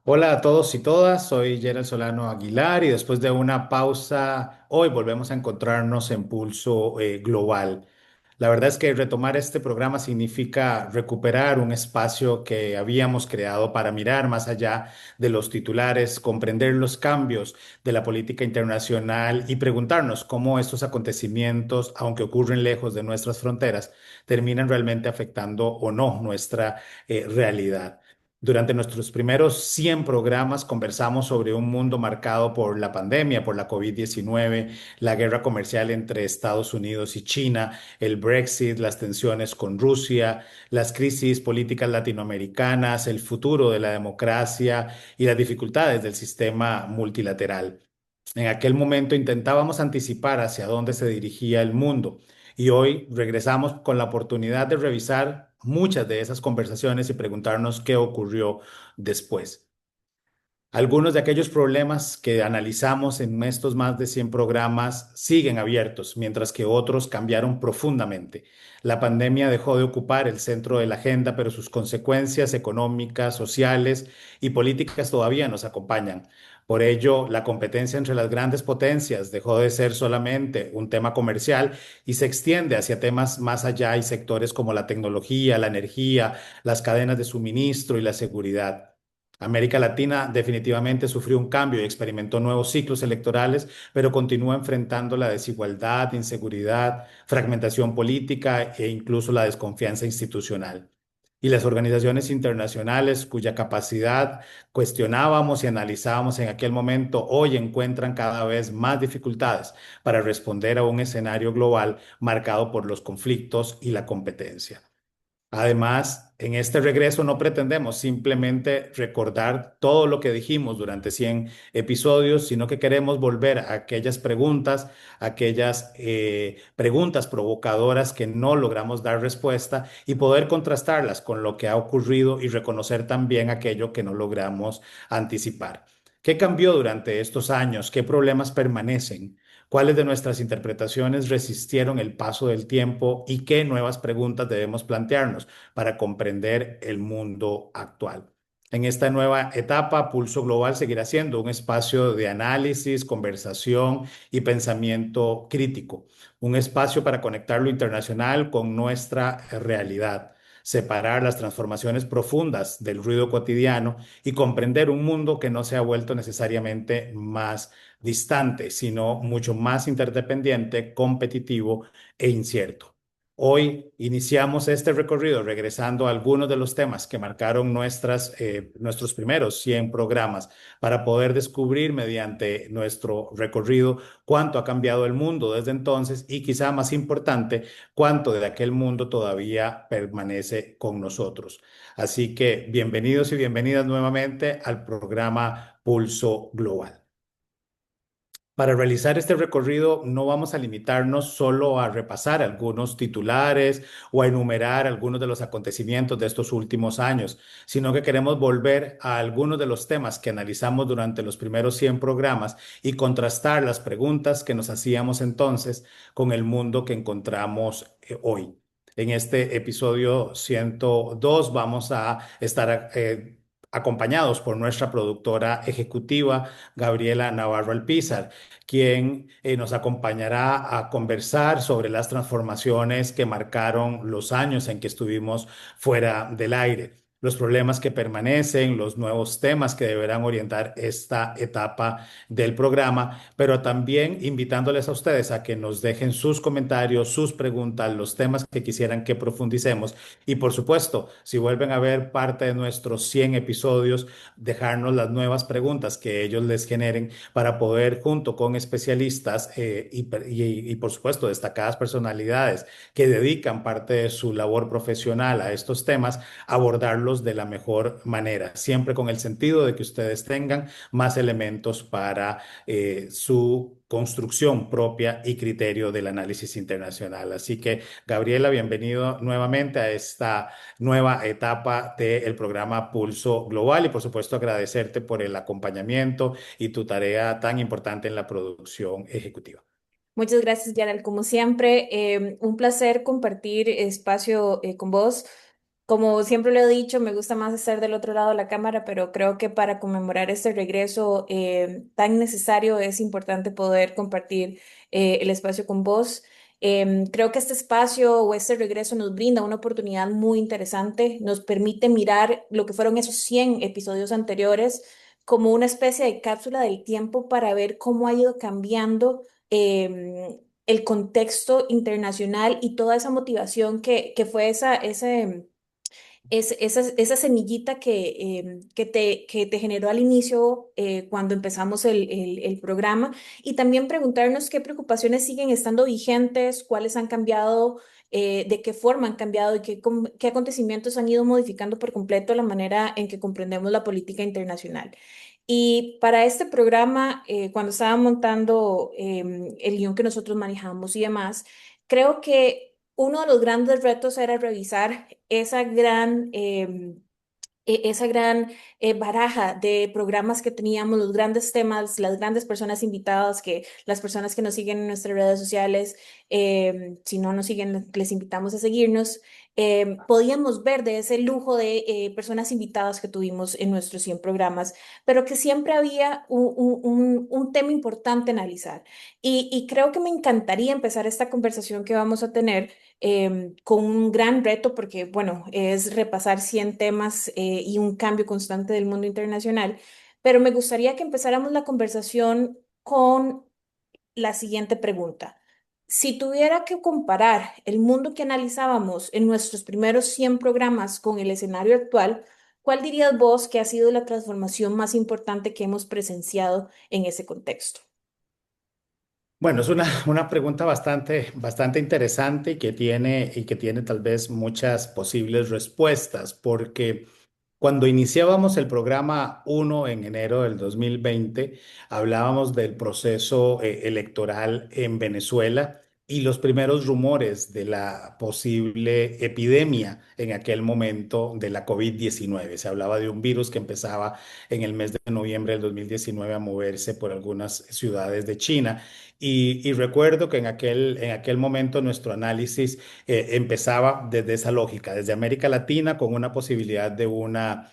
Hola a todos y todas, soy Gerald Solano Aguilar y después de una pausa, hoy volvemos a encontrarnos en Pulso Global. La verdad es que retomar este programa significa recuperar un espacio que habíamos creado para mirar más allá de los titulares, comprender los cambios de la política internacional y preguntarnos cómo estos acontecimientos, aunque ocurren lejos de nuestras fronteras, terminan realmente afectando o no nuestra realidad. Durante nuestros primeros 100 programas conversamos sobre un mundo marcado por la pandemia, por la COVID-19, la guerra comercial entre Estados Unidos y China, el Brexit, las tensiones con Rusia, las crisis políticas latinoamericanas, el futuro de la democracia y las dificultades del sistema multilateral. En aquel momento intentábamos anticipar hacia dónde se dirigía el mundo y hoy regresamos con la oportunidad de revisar muchas de esas conversaciones y preguntarnos qué ocurrió después. Algunos de aquellos problemas que analizamos en estos más de 100 programas siguen abiertos, mientras que otros cambiaron profundamente. La pandemia dejó de ocupar el centro de la agenda, pero sus consecuencias económicas, sociales y políticas todavía nos acompañan. Por ello, la competencia entre las grandes potencias dejó de ser solamente un tema comercial y se extiende hacia temas más allá y sectores como la tecnología, la energía, las cadenas de suministro y la seguridad. América Latina definitivamente sufrió un cambio y experimentó nuevos ciclos electorales, pero continúa enfrentando la desigualdad, inseguridad, fragmentación política e incluso la desconfianza institucional. Y las organizaciones internacionales cuya capacidad cuestionábamos y analizábamos en aquel momento, hoy encuentran cada vez más dificultades para responder a un escenario global marcado por los conflictos y la competencia. Además, en este regreso no pretendemos simplemente recordar todo lo que dijimos durante 100 episodios, sino que queremos volver a aquellas preguntas provocadoras que no logramos dar respuesta y poder contrastarlas con lo que ha ocurrido y reconocer también aquello que no logramos anticipar. ¿Qué cambió durante estos años? ¿Qué problemas permanecen? ¿Cuáles de nuestras interpretaciones resistieron el paso del tiempo y qué nuevas preguntas debemos plantearnos para comprender el mundo actual? En esta nueva etapa, Pulso Global seguirá siendo un espacio de análisis, conversación y pensamiento crítico, un espacio para conectar lo internacional con nuestra realidad, separar las transformaciones profundas del ruido cotidiano y comprender un mundo que no se ha vuelto necesariamente más distante, sino mucho más interdependiente, competitivo e incierto. Hoy iniciamos este recorrido regresando a algunos de los temas que marcaron nuestros primeros 100 programas para poder descubrir mediante nuestro recorrido cuánto ha cambiado el mundo desde entonces y quizá más importante, cuánto de aquel mundo todavía permanece con nosotros. Así que bienvenidos y bienvenidas nuevamente al programa Pulso Global. Para realizar este recorrido no vamos a limitarnos solo a repasar algunos titulares o a enumerar algunos de los acontecimientos de estos últimos años, sino que queremos volver a algunos de los temas que analizamos durante los primeros 100 programas y contrastar las preguntas que nos hacíamos entonces con el mundo que encontramos hoy. En este episodio 102 vamos a estar acompañados por nuestra productora ejecutiva, Gabriela Navarro Alpizar, quien nos acompañará a conversar sobre las transformaciones que marcaron los años en que estuvimos fuera del aire, los problemas que permanecen, los nuevos temas que deberán orientar esta etapa del programa, pero también invitándoles a ustedes a que nos dejen sus comentarios, sus preguntas, los temas que quisieran que profundicemos y por supuesto, si vuelven a ver parte de nuestros 100 episodios, dejarnos las nuevas preguntas que ellos les generen para poder, junto con especialistas y, por supuesto, destacadas personalidades que dedican parte de su labor profesional a estos temas, abordarlos de la mejor manera, siempre con el sentido de que ustedes tengan más elementos para su construcción propia y criterio del análisis internacional. Así que, Gabriela, bienvenido nuevamente a esta nueva etapa del programa Pulso Global y, por supuesto, agradecerte por el acompañamiento y tu tarea tan importante en la producción ejecutiva. Muchas gracias, Yanel. Como siempre, un placer compartir espacio con vos. Como siempre lo he dicho, me gusta más estar del otro lado de la cámara, pero creo que para conmemorar este regreso tan necesario es importante poder compartir el espacio con vos. Creo que este espacio o este regreso nos brinda una oportunidad muy interesante, nos permite mirar lo que fueron esos 100 episodios anteriores como una especie de cápsula del tiempo para ver cómo ha ido cambiando. El contexto internacional y toda esa motivación que fue esa semillita que te generó al inicio cuando empezamos el programa y también preguntarnos qué preocupaciones siguen estando vigentes, cuáles han cambiado, de qué forma han cambiado y qué acontecimientos han ido modificando por completo la manera en que comprendemos la política internacional. Y para este programa, cuando estaba montando el guión que nosotros manejamos y demás, creo que uno de los grandes retos era revisar esa gran baraja de programas que teníamos, los grandes temas, las grandes personas invitadas, que las personas que nos siguen en nuestras redes sociales, si no nos siguen, les invitamos a seguirnos, podíamos ver de ese lujo de personas invitadas que tuvimos en nuestros 100 programas, pero que siempre había un tema importante a analizar. Y creo que me encantaría empezar esta conversación que vamos a tener con un gran reto porque, bueno, es repasar 100 temas y un cambio constante del mundo internacional, pero me gustaría que empezáramos la conversación con la siguiente pregunta. Si tuviera que comparar el mundo que analizábamos en nuestros primeros 100 programas con el escenario actual, ¿cuál dirías vos que ha sido la transformación más importante que hemos presenciado en ese contexto? Bueno, es una pregunta bastante interesante y que tiene tal vez muchas posibles respuestas, porque cuando iniciábamos el programa uno en enero del 2020, hablábamos del proceso electoral en Venezuela y los primeros rumores de la posible epidemia en aquel momento de la COVID-19. Se hablaba de un virus que empezaba en el mes de noviembre del 2019 a moverse por algunas ciudades de China. Y recuerdo que en aquel momento nuestro análisis empezaba desde esa lógica, desde América Latina, con una posibilidad de una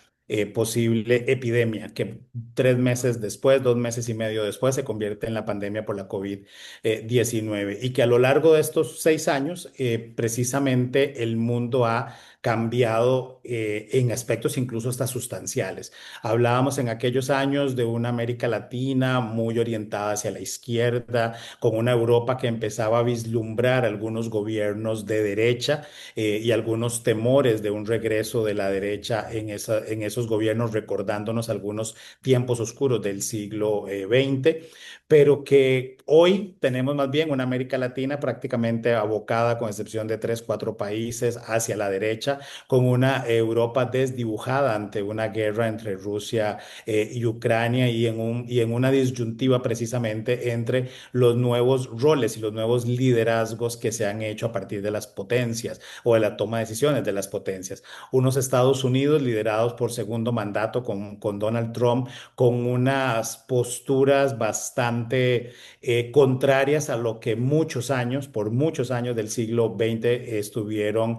posible epidemia que 3 meses después, 2 meses y medio después, se convierte en la pandemia por la COVID-19 y que a lo largo de estos 6 años, precisamente el mundo ha cambiado en aspectos incluso hasta sustanciales. Hablábamos en aquellos años de una América Latina muy orientada hacia la izquierda, con una Europa que empezaba a vislumbrar algunos gobiernos de derecha y algunos temores de un regreso de la derecha en esos gobiernos, recordándonos algunos tiempos oscuros del siglo XX, pero que hoy tenemos más bien una América Latina prácticamente abocada, con excepción de 3, 4 países, hacia la derecha, con una Europa desdibujada ante una guerra entre Rusia y Ucrania y en una disyuntiva precisamente entre los nuevos roles y los nuevos liderazgos que se han hecho a partir de las potencias o de la toma de decisiones de las potencias. Unos Estados Unidos liderados por segundo mandato con Donald Trump, con unas posturas bastante contrarias a lo que por muchos años del siglo XX estuvieron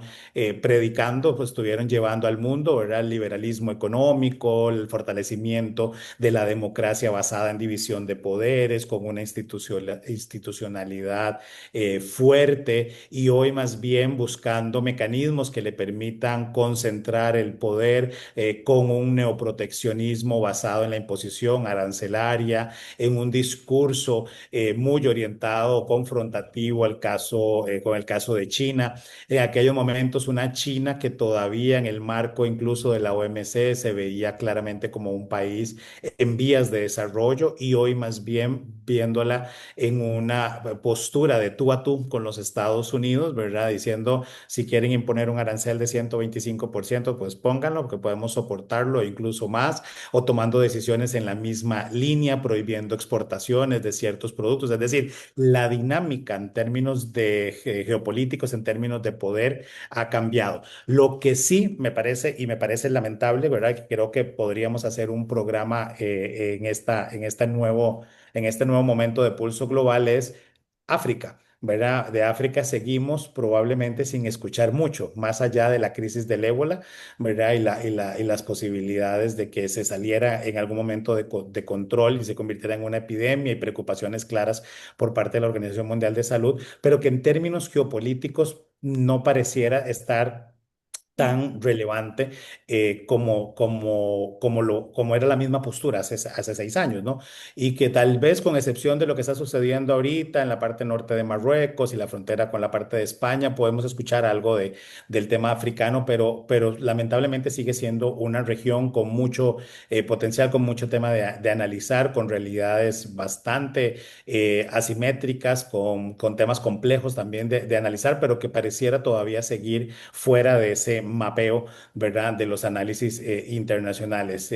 predicando, pues estuvieron llevando al mundo, ¿verdad? El liberalismo económico, el fortalecimiento de la democracia basada en división de poderes, con una institucionalidad fuerte y hoy más bien buscando mecanismos que le permitan concentrar el poder con un neoproteccionismo basado en la imposición arancelaria, en un discurso muy orientado, confrontativo con el caso de China. En aquellos momentos una China que todavía en el marco incluso de la OMC se veía claramente como un país en vías de desarrollo y hoy más bien viéndola en una postura de tú a tú con los Estados Unidos, ¿verdad? Diciendo, si quieren imponer un arancel de 125%, pues pónganlo, porque podemos soportarlo e incluso más, o tomando decisiones en la misma línea, prohibiendo exportaciones de ciertos productos. Es decir, la dinámica en términos de geopolíticos, en términos de poder, ha cambiado. Lo que sí me parece, y me parece lamentable, ¿verdad? Que creo que podríamos hacer un programa en este nuevo momento de pulso global es África. ¿verdad? De África seguimos probablemente sin escuchar mucho, más allá de la crisis del ébola, ¿verdad? Y las posibilidades de que se saliera en algún momento de control y se convirtiera en una epidemia y preocupaciones claras por parte de la Organización Mundial de Salud, pero que en términos geopolíticos no pareciera estar tan relevante como era la misma postura hace 6 años, ¿no? Y que tal vez con excepción de lo que está sucediendo ahorita en la parte norte de Marruecos y la frontera con la parte de España, podemos escuchar algo del tema africano, pero lamentablemente sigue siendo una región con mucho potencial, con mucho tema de analizar, con realidades bastante asimétricas, con temas complejos también de analizar, pero que pareciera todavía seguir fuera de ese mapeo, ¿verdad? De los análisis internacionales.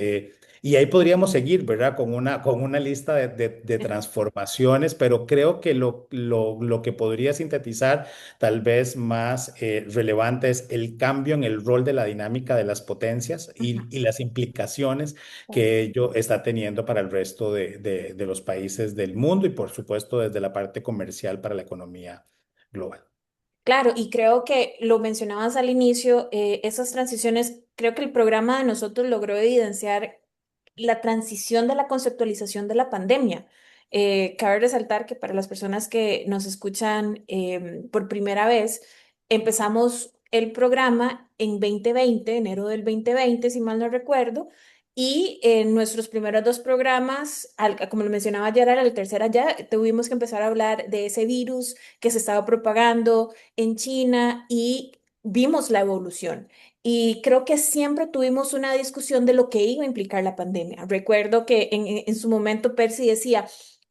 Y ahí podríamos seguir, ¿verdad? Con una lista de transformaciones, pero creo que lo que podría sintetizar tal vez más relevante es el cambio en el rol de la dinámica de las potencias y las implicaciones que ello está teniendo para el resto de los países del mundo y por supuesto desde la parte comercial para la economía global. Claro, y creo que lo mencionabas al inicio, esas transiciones, creo que el programa de nosotros logró evidenciar la transición de la conceptualización de la pandemia. Cabe resaltar que para las personas que nos escuchan por primera vez, empezamos el programa en 2020, enero del 2020, si mal no recuerdo, y en nuestros primeros dos programas, como lo mencionaba ayer, era el tercera ya, tuvimos que empezar a hablar de ese virus que se estaba propagando en China y vimos la evolución. Y creo que siempre tuvimos una discusión de lo que iba a implicar la pandemia. Recuerdo que en su momento Percy decía,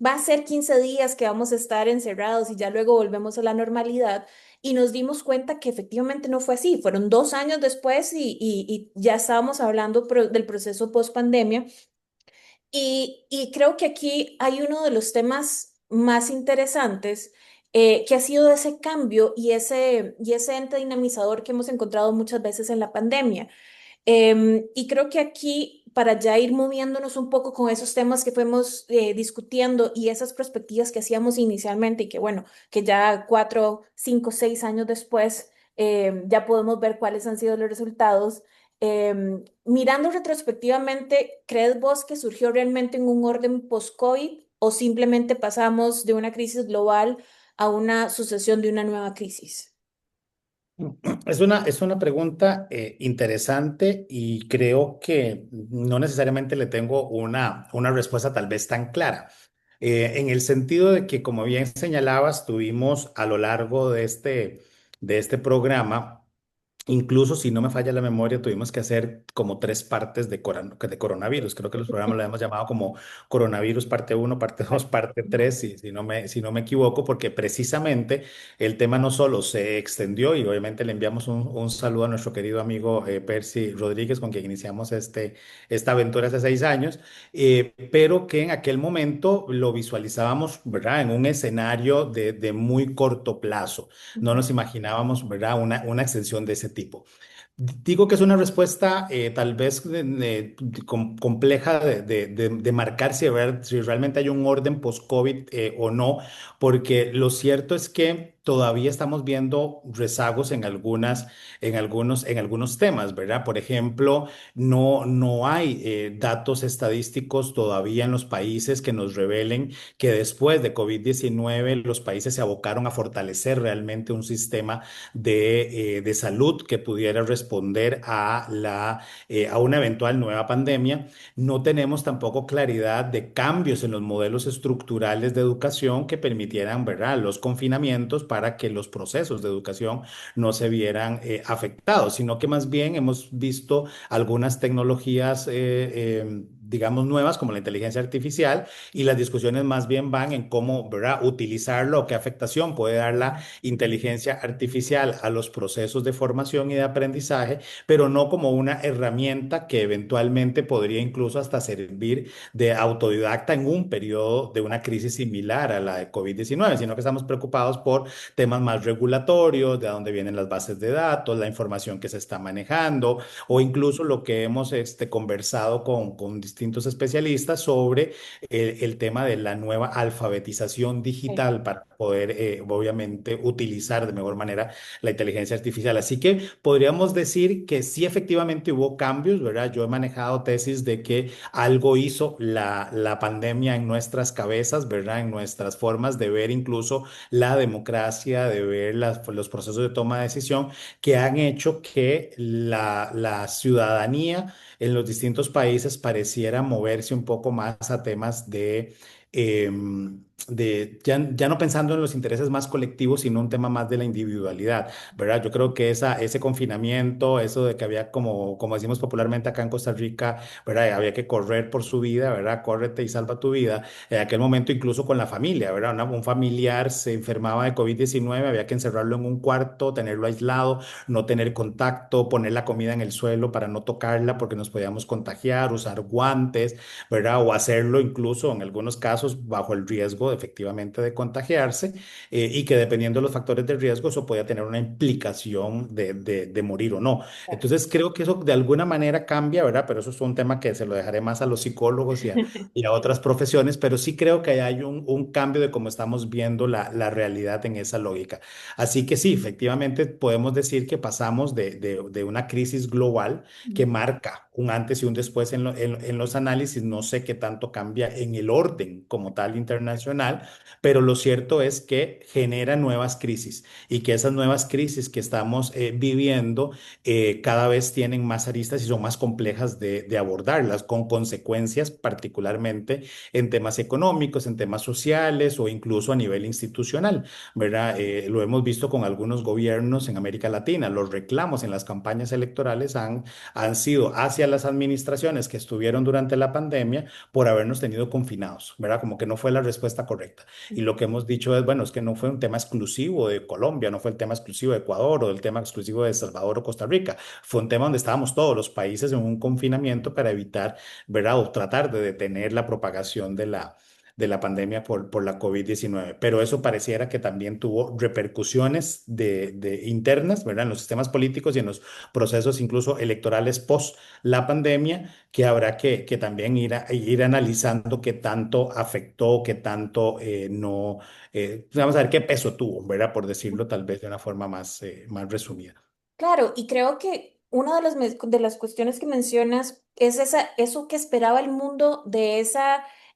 va a ser 15 días que vamos a estar encerrados y ya luego volvemos a la normalidad. Y nos dimos cuenta que efectivamente no fue así. Fueron 2 años después y ya estábamos hablando del proceso post pandemia. Y creo que aquí hay uno de los temas más interesantes que ha sido ese cambio y ese ente dinamizador que hemos encontrado muchas veces en la pandemia. Y creo que aquí, para ya ir moviéndonos un poco con esos temas que fuimos discutiendo y esas perspectivas que hacíamos inicialmente y que bueno, que ya 4, 5, 6 años después ya podemos ver cuáles han sido los resultados. Mirando retrospectivamente, ¿crees vos que surgió realmente en un orden post-COVID o simplemente pasamos de una crisis global a una sucesión de una nueva crisis? Es una pregunta interesante y creo que no necesariamente le tengo una respuesta tal vez tan clara. En el sentido de que, como bien señalabas, tuvimos a lo largo de este programa. Incluso si no me falla la memoria, tuvimos que hacer como 3 partes de coronavirus. Creo que los programas lo hemos llamado como coronavirus parte uno, parte 2, parte 3, si no me equivoco, porque precisamente el tema no solo se extendió y obviamente le enviamos un saludo a nuestro querido amigo Percy Rodríguez, con quien iniciamos esta aventura hace 6 años, pero que en aquel momento lo visualizábamos, ¿verdad? En un escenario de muy corto plazo. No Ujú, nos imaginábamos, ¿verdad? Una extensión de ese tipo. Digo que es una respuesta tal vez compleja de marcar si realmente hay un orden post-COVID o no, porque lo cierto es que todavía estamos viendo rezagos en algunos temas, ¿verdad? Por ejemplo, no hay datos estadísticos todavía en los países que nos revelen que después de COVID-19 los países se abocaron a fortalecer realmente un sistema de salud que pudiera responder a una eventual nueva pandemia. No tenemos tampoco claridad de cambios en los modelos estructurales de educación que permitieran, ¿verdad?, los confinamientos para que los procesos de educación no se vieran afectados, sino que más bien hemos visto algunas tecnologías, digamos, nuevas como la inteligencia artificial y las discusiones más bien van en cómo, ¿verdad?, utilizarlo o qué afectación puede dar la inteligencia artificial a los procesos de formación y de aprendizaje, pero no como una herramienta que eventualmente podría incluso hasta servir de autodidacta en un periodo de una crisis similar a la de COVID-19, sino que estamos preocupados por temas más regulatorios, de dónde vienen las bases de datos, la información que se está manejando, o incluso lo que hemos conversado con distintos especialistas sobre el tema de la nueva alfabetización Sí. digital para poder, obviamente, utilizar de mejor manera la inteligencia artificial. Así que podríamos decir que sí, efectivamente hubo cambios, ¿verdad? Yo he manejado tesis de que algo hizo la pandemia en nuestras cabezas, ¿verdad? En nuestras formas de ver incluso la democracia, de ver los procesos de toma de decisión que han hecho que la ciudadanía en los distintos países pareciera moverse un poco más a temas de ya no pensando en los intereses más colectivos, sino un tema más de la individualidad, ¿verdad? Yo creo que ese confinamiento, eso de que había como decimos popularmente acá en Costa Rica, ¿verdad? Había que correr por su vida, ¿verdad? Córrete y salva tu vida. En aquel momento incluso con la familia, ¿verdad? Un familiar se enfermaba de COVID-19, había que encerrarlo en un cuarto, tenerlo aislado, no tener contacto, poner la comida en el suelo para no tocarla porque nos podíamos contagiar, usar guantes, ¿verdad? O hacerlo incluso en algunos casos bajo el riesgo efectivamente de contagiarse, y que dependiendo de los factores de riesgo eso podía tener una implicación de morir o no. Entonces creo que eso de alguna manera cambia, ¿verdad? Pero eso es un tema que se lo dejaré más a los psicólogos y a otras profesiones, pero sí creo que hay un cambio de cómo estamos viendo la realidad en esa lógica. Así que sí, efectivamente podemos decir que pasamos de una crisis global que marca un antes y un después en los análisis. No sé qué tanto cambia en el orden como tal internacional, pero lo cierto es que genera nuevas crisis y que esas nuevas crisis que estamos viviendo cada vez tienen más aristas y son más complejas de abordarlas, con consecuencias particularmente en temas económicos, en temas sociales o incluso a nivel institucional, ¿verdad? Lo hemos visto con algunos gobiernos en América Latina. Los reclamos en las campañas electorales han sido hacia las administraciones que estuvieron durante la pandemia por habernos tenido confinados, ¿verdad? Como que no fue la respuesta correcta. Y lo que hemos dicho es, bueno, es que no fue un tema exclusivo de Colombia, no fue el tema exclusivo de Ecuador o el tema exclusivo de El Salvador o Costa Rica. Fue un tema donde estábamos todos los países en un confinamiento para evitar, ¿verdad? O tratar de detener la propagación de la pandemia por la COVID-19. Pero eso pareciera que también tuvo repercusiones internas, ¿verdad? En los sistemas políticos y en los procesos incluso electorales post la pandemia, que habrá que también ir analizando qué tanto afectó, qué tanto no, vamos a ver qué peso tuvo, ¿verdad? Por decirlo tal vez de una forma más resumida. Claro, y creo que una de de las cuestiones que mencionas es eso que esperaba el mundo de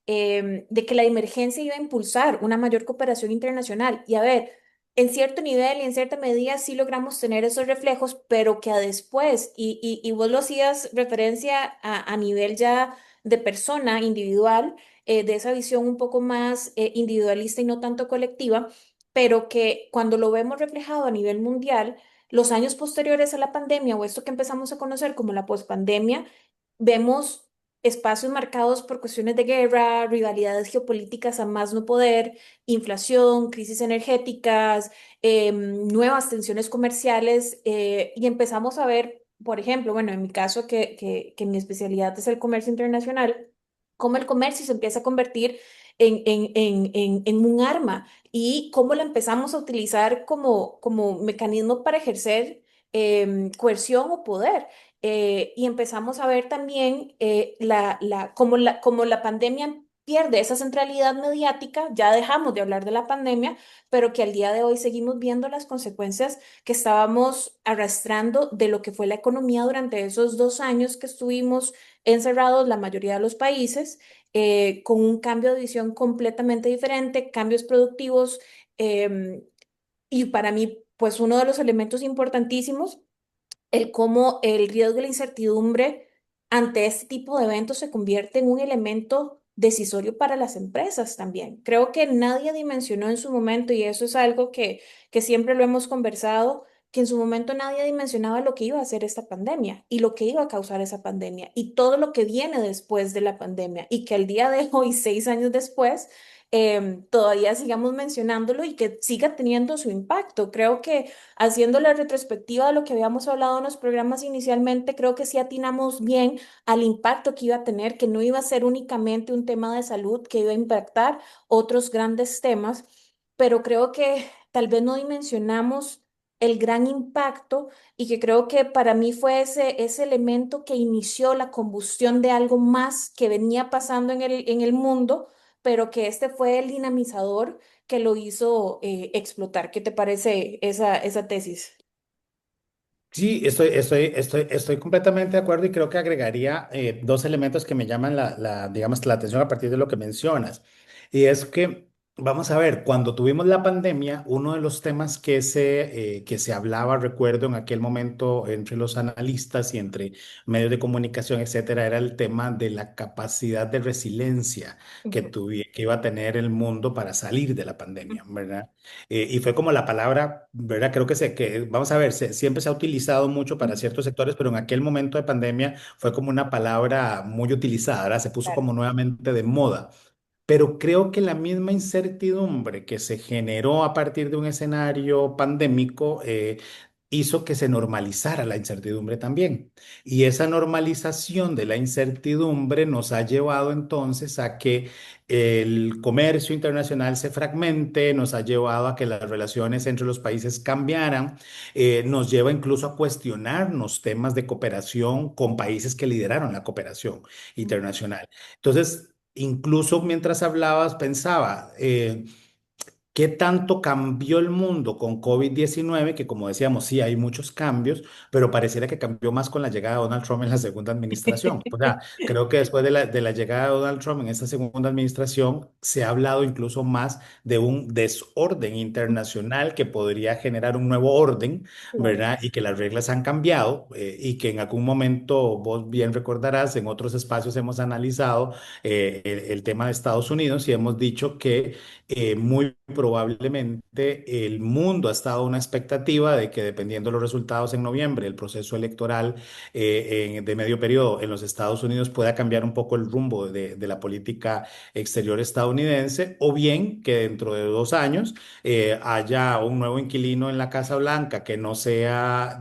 de que la emergencia iba a impulsar una mayor cooperación internacional. Y a ver, en cierto nivel y en cierta medida sí logramos tener esos reflejos, pero que a después, y vos lo hacías referencia a nivel ya de persona individual, de esa visión un poco más individualista y no tanto colectiva, pero que cuando lo vemos reflejado a nivel mundial, los años posteriores a la pandemia o esto que empezamos a conocer como la pospandemia, vemos espacios marcados por cuestiones de guerra, rivalidades geopolíticas a más no poder, inflación, crisis energéticas, nuevas tensiones comerciales, y empezamos a ver, por ejemplo, bueno, en mi caso, que mi especialidad es el comercio internacional, cómo el comercio se empieza a convertir en un arma y cómo la empezamos a utilizar como mecanismo para ejercer coerción o poder. Y empezamos a ver también cómo la pandemia pierde esa centralidad mediática, ya dejamos de hablar de la pandemia, pero que al día de hoy seguimos viendo las consecuencias que estábamos arrastrando de lo que fue la economía durante esos 2 años que estuvimos encerrados la mayoría de los países, con un cambio de visión completamente diferente, cambios productivos, em, y para mí, pues uno de los elementos importantísimos, el cómo el riesgo y la incertidumbre ante este tipo de eventos se convierte en un elemento decisorio para las empresas también. Creo que nadie dimensionó en su momento, y eso es algo que siempre lo hemos conversado, que en su momento nadie dimensionaba lo que iba a hacer esta pandemia y lo que iba a causar esa pandemia y todo lo que viene después de la pandemia y que al día de hoy, 6 años después, todavía sigamos mencionándolo y que siga teniendo su impacto. Creo que haciendo la retrospectiva de lo que habíamos hablado en los programas inicialmente, creo que sí atinamos bien al impacto que iba a tener, que no iba a ser únicamente un tema de salud, que iba a impactar otros grandes temas, pero creo que tal vez no dimensionamos el gran impacto y que creo que para mí fue ese elemento que inició la combustión de algo más que venía pasando en el mundo, pero que este fue el dinamizador que lo hizo explotar. ¿Qué te parece esa tesis? Sí, estoy completamente de acuerdo y creo que agregaría dos elementos que me llaman digamos, la atención a partir de lo que mencionas. Y es que, vamos a ver, cuando tuvimos la pandemia, uno de los temas que se hablaba, recuerdo, en aquel momento entre los analistas y entre medios de comunicación, etcétera, era el tema de la capacidad de resiliencia Ujú, que iba a tener el mundo para salir de la pandemia, ¿verdad? Y fue como la palabra, ¿verdad? Creo vamos a ver, siempre se ha utilizado mucho para ujú, ciertos sectores, pero en aquel momento de pandemia fue como una palabra muy utilizada, ¿verdad? Se puso claro. como nuevamente de moda. Pero creo que la misma incertidumbre que se generó a partir de un escenario pandémico hizo que se normalizara la incertidumbre también. Y esa normalización de la incertidumbre nos ha llevado entonces a que el comercio internacional se fragmente, nos ha llevado a que las relaciones entre los países cambiaran, nos lleva incluso a cuestionarnos temas de cooperación con países que lideraron la cooperación internacional. Entonces, incluso mientras hablabas, pensaba, ¿qué tanto cambió el mundo con COVID-19? Que como decíamos, sí, hay muchos cambios, pero pareciera que cambió más con la llegada de Donald Trump en la segunda administración. O sea, creo que después de la llegada de Donald Trump en esta segunda administración, se ha hablado incluso más de un desorden internacional que podría generar un nuevo orden, Claro. ¿verdad? Y que las reglas han cambiado y que en algún momento, vos bien recordarás, en otros espacios hemos analizado el tema de Estados Unidos y hemos dicho que muy probablemente el mundo ha estado en una expectativa de que dependiendo de los resultados en noviembre, el proceso electoral de medio periodo en los Estados Unidos pueda cambiar un poco el rumbo de la política exterior estadounidense, o bien que dentro de 2 años haya un nuevo inquilino en la Casa Blanca que no sea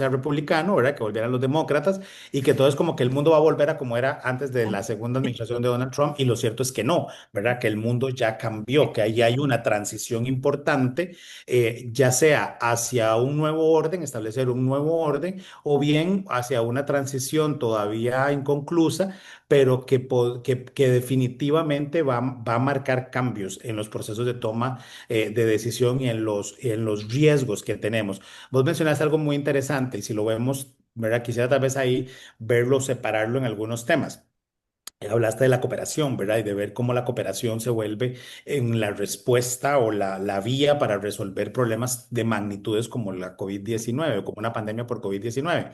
republicano, ¿verdad? Que volvieran los demócratas y que todo es como que el mundo va a volver a como era antes de la segunda administración de Donald Trump, y lo cierto es que no. ¿Verdad? Que el mundo ya cambió, que ahí hay una transición importante, ya sea hacia un nuevo orden, establecer un nuevo orden, o bien hacia una transición todavía inconclusa, pero que definitivamente va a marcar cambios en los procesos de toma de decisión y en los riesgos que tenemos. Vos mencionaste algo muy interesante y si lo vemos, ¿verdad? Quisiera tal vez ahí verlo, separarlo en algunos temas. Hablaste de la cooperación, ¿verdad? Y de ver cómo la cooperación se vuelve en la respuesta o la vía para resolver problemas de magnitudes como la COVID-19 o como una pandemia por COVID-19.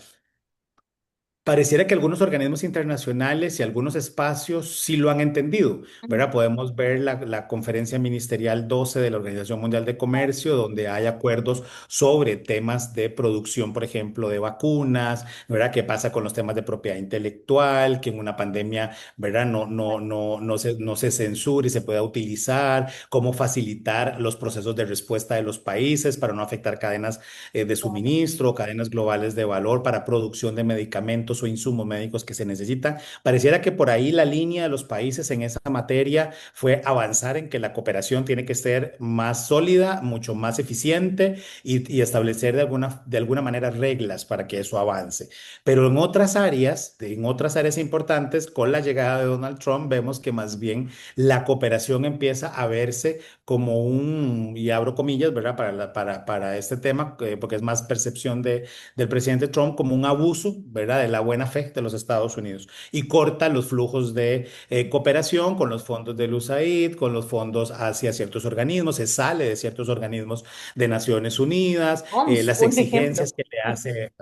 Pareciera que algunos organismos internacionales y algunos espacios sí lo han entendido, Ujú, ¿verdad? Podemos ver la Conferencia Ministerial 12 de la Organización Mundial de Comercio, donde hay acuerdos sobre temas de producción, por ejemplo, de vacunas, ¿verdad? ¿Qué pasa con los temas de propiedad intelectual? Que en una pandemia, ¿verdad? No se censure y se pueda utilizar, cómo facilitar los procesos de respuesta de los países para no afectar cadenas de claro. suministro, cadenas globales de valor para producción de medicamentos o insumos médicos que se necesitan. Pareciera que por ahí la línea de los países en esa materia fue avanzar en que la cooperación tiene que ser más sólida, mucho más eficiente y establecer de alguna manera reglas para que eso avance. Pero en otras áreas importantes, con la llegada de Donald Trump, vemos que más bien la cooperación empieza a verse como y abro comillas, ¿verdad? Para este tema, porque es más percepción del presidente Trump como un abuso, ¿verdad? De la buena fe de los Estados Unidos y corta los flujos de cooperación con los fondos del USAID, con los fondos hacia ciertos organismos, se sale de ciertos organismos de Naciones Unidas, OMS, las un ejemplo. exigencias que le hace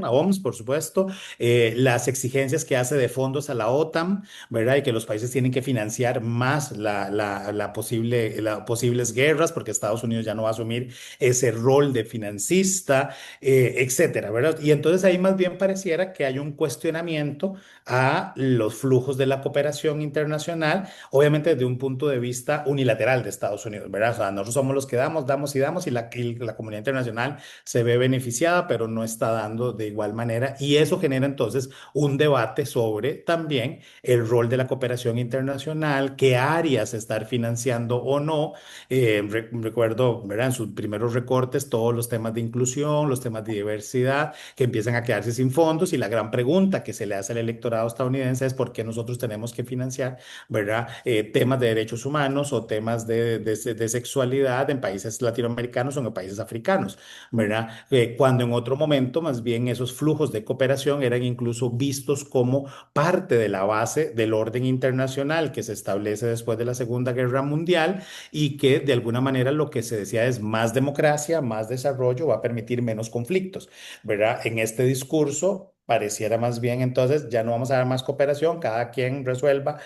a OMS, por supuesto, las exigencias que hace de fondos a la OTAN, ¿verdad? Y que los países tienen que financiar más las posibles guerras, porque Estados Unidos ya no va a asumir ese rol de financista, etcétera, ¿verdad? Y entonces ahí más bien pareciera que hay un cuestionamiento a los flujos de la cooperación internacional, obviamente desde un punto de vista unilateral de Estados Unidos, ¿verdad? O sea, nosotros somos los que damos, damos y damos y la comunidad internacional se ve beneficiada, pero no está dando de igual manera. Y eso genera entonces un debate sobre también el rol de la cooperación internacional, qué áreas estar financiando o no. Recuerdo, ¿verdad? En sus primeros recortes, todos los temas de inclusión, los temas de diversidad, que empiezan a quedarse sin fondos y la gran pregunta que se le hace al electorado estadounidense es por qué nosotros tenemos que financiar, ¿verdad? Temas de derechos humanos o temas de sexualidad en países latinoamericanos o en países africanos, ¿verdad? Cuando en otro momento más bien esos flujos de cooperación eran incluso vistos como parte de la base del orden internacional que se establece después de la Segunda Guerra Mundial y que de alguna manera lo que se decía es más democracia, más desarrollo va a permitir menos conflictos, ¿verdad? En este discurso pareciera más bien entonces ya no vamos a dar más cooperación, cada quien resuelva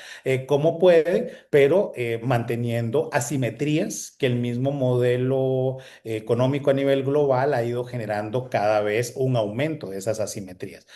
como puede, pero manteniendo asimetrías que el mismo modelo económico a nivel global ha ido generando cada vez un aumento de esas asimetrías,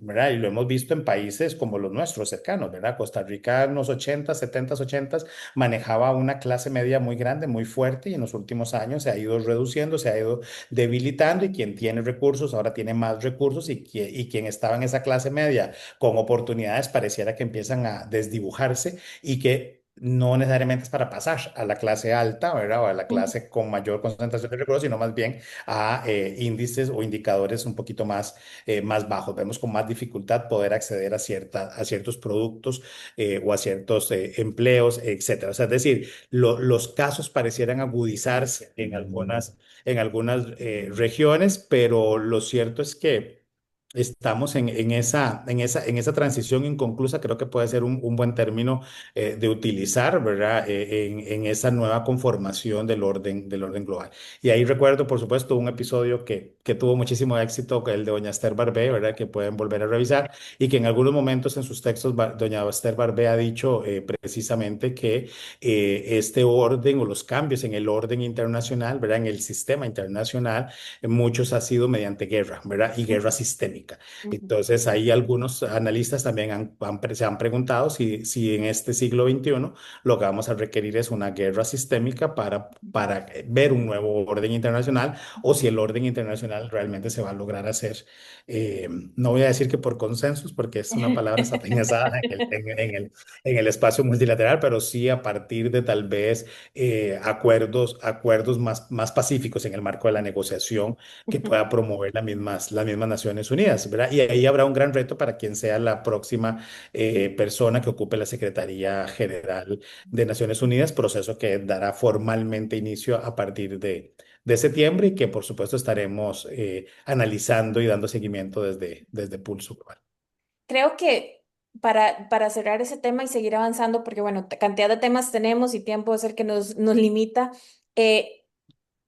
¿verdad? Y lo hemos visto en países como los nuestros cercanos, ¿verdad? Costa Rica en los 80, 70, 80 manejaba una clase media muy grande, muy fuerte y en los últimos años se ha ido reduciendo, se ha ido debilitando y quien tiene recursos ahora tiene más recursos y quien estaba en esa clase media con oportunidades pareciera que empiezan a desdibujarse y que no necesariamente es para pasar a la clase alta, ¿verdad? O a la Ujú. clase con mayor concentración de recursos, sino más bien a índices o indicadores un poquito más bajos. Vemos con más dificultad poder acceder a ciertos productos o a ciertos empleos, etcétera. O sea, es decir, los casos parecieran agudizarse en algunas regiones, pero lo cierto es que estamos en esa transición inconclusa, creo que puede ser un buen término de utilizar, ¿verdad? En esa nueva conformación del orden global. Y ahí recuerdo, por supuesto, un episodio que tuvo muchísimo éxito, el de doña Esther Barbé, ¿verdad? Que pueden volver a revisar y que en algunos momentos en sus textos, doña Esther Barbé ha dicho precisamente que este orden o los cambios en el orden internacional, ¿verdad? En el sistema internacional, muchos ha sido mediante guerra, ¿verdad? Y guerra sistémica. Ujú. Entonces, ahí algunos analistas también se han preguntado si en este siglo XXI lo que vamos a requerir es una guerra sistémica para ver un nuevo orden internacional o si el orden internacional realmente se va a lograr hacer. No voy a decir que por consensos, porque es una palabra satanizada en el espacio multilateral, pero sí a partir de tal vez acuerdos más pacíficos en el marco de la negociación que pueda promover las mismas Naciones Unidas, ¿verdad? Y ahí habrá un gran reto para quien sea la próxima persona que ocupe la Secretaría General de Naciones Unidas, proceso que dará formalmente inicio a partir de septiembre y que por supuesto estaremos analizando y dando seguimiento desde Pulso Global. Creo que para cerrar ese tema y seguir avanzando, porque bueno, cantidad de temas tenemos y tiempo es el que nos limita, eh,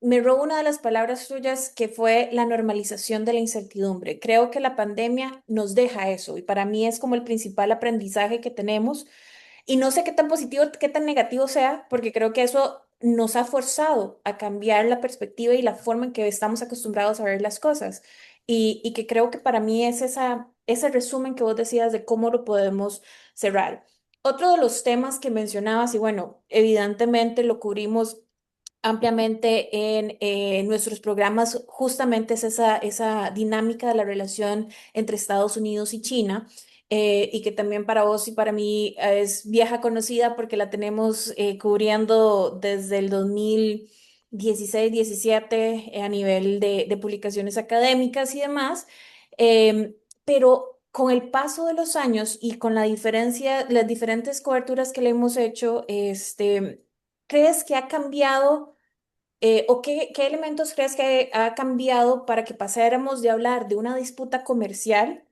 me robó una de las palabras tuyas que fue la normalización de la incertidumbre. Creo que la pandemia nos deja eso y para mí es como el principal aprendizaje que tenemos y no sé qué tan positivo, qué tan negativo sea, porque creo que eso nos ha forzado a cambiar la perspectiva y la forma en que estamos acostumbrados a ver las cosas. Y que creo que para mí es ese resumen que vos decías de cómo lo podemos cerrar. Otro de los temas que mencionabas, y bueno, evidentemente lo cubrimos ampliamente en nuestros programas, justamente es esa dinámica de la relación entre Estados Unidos y China, y que también para vos y para mí es vieja conocida porque la tenemos cubriendo desde el 2016-17 a nivel de publicaciones académicas y demás. Pero con el paso de los años y con la diferencia, las diferentes coberturas que le hemos hecho, ¿crees que ha cambiado? ¿O qué elementos crees que ha cambiado para que pasáramos de hablar de una disputa comercial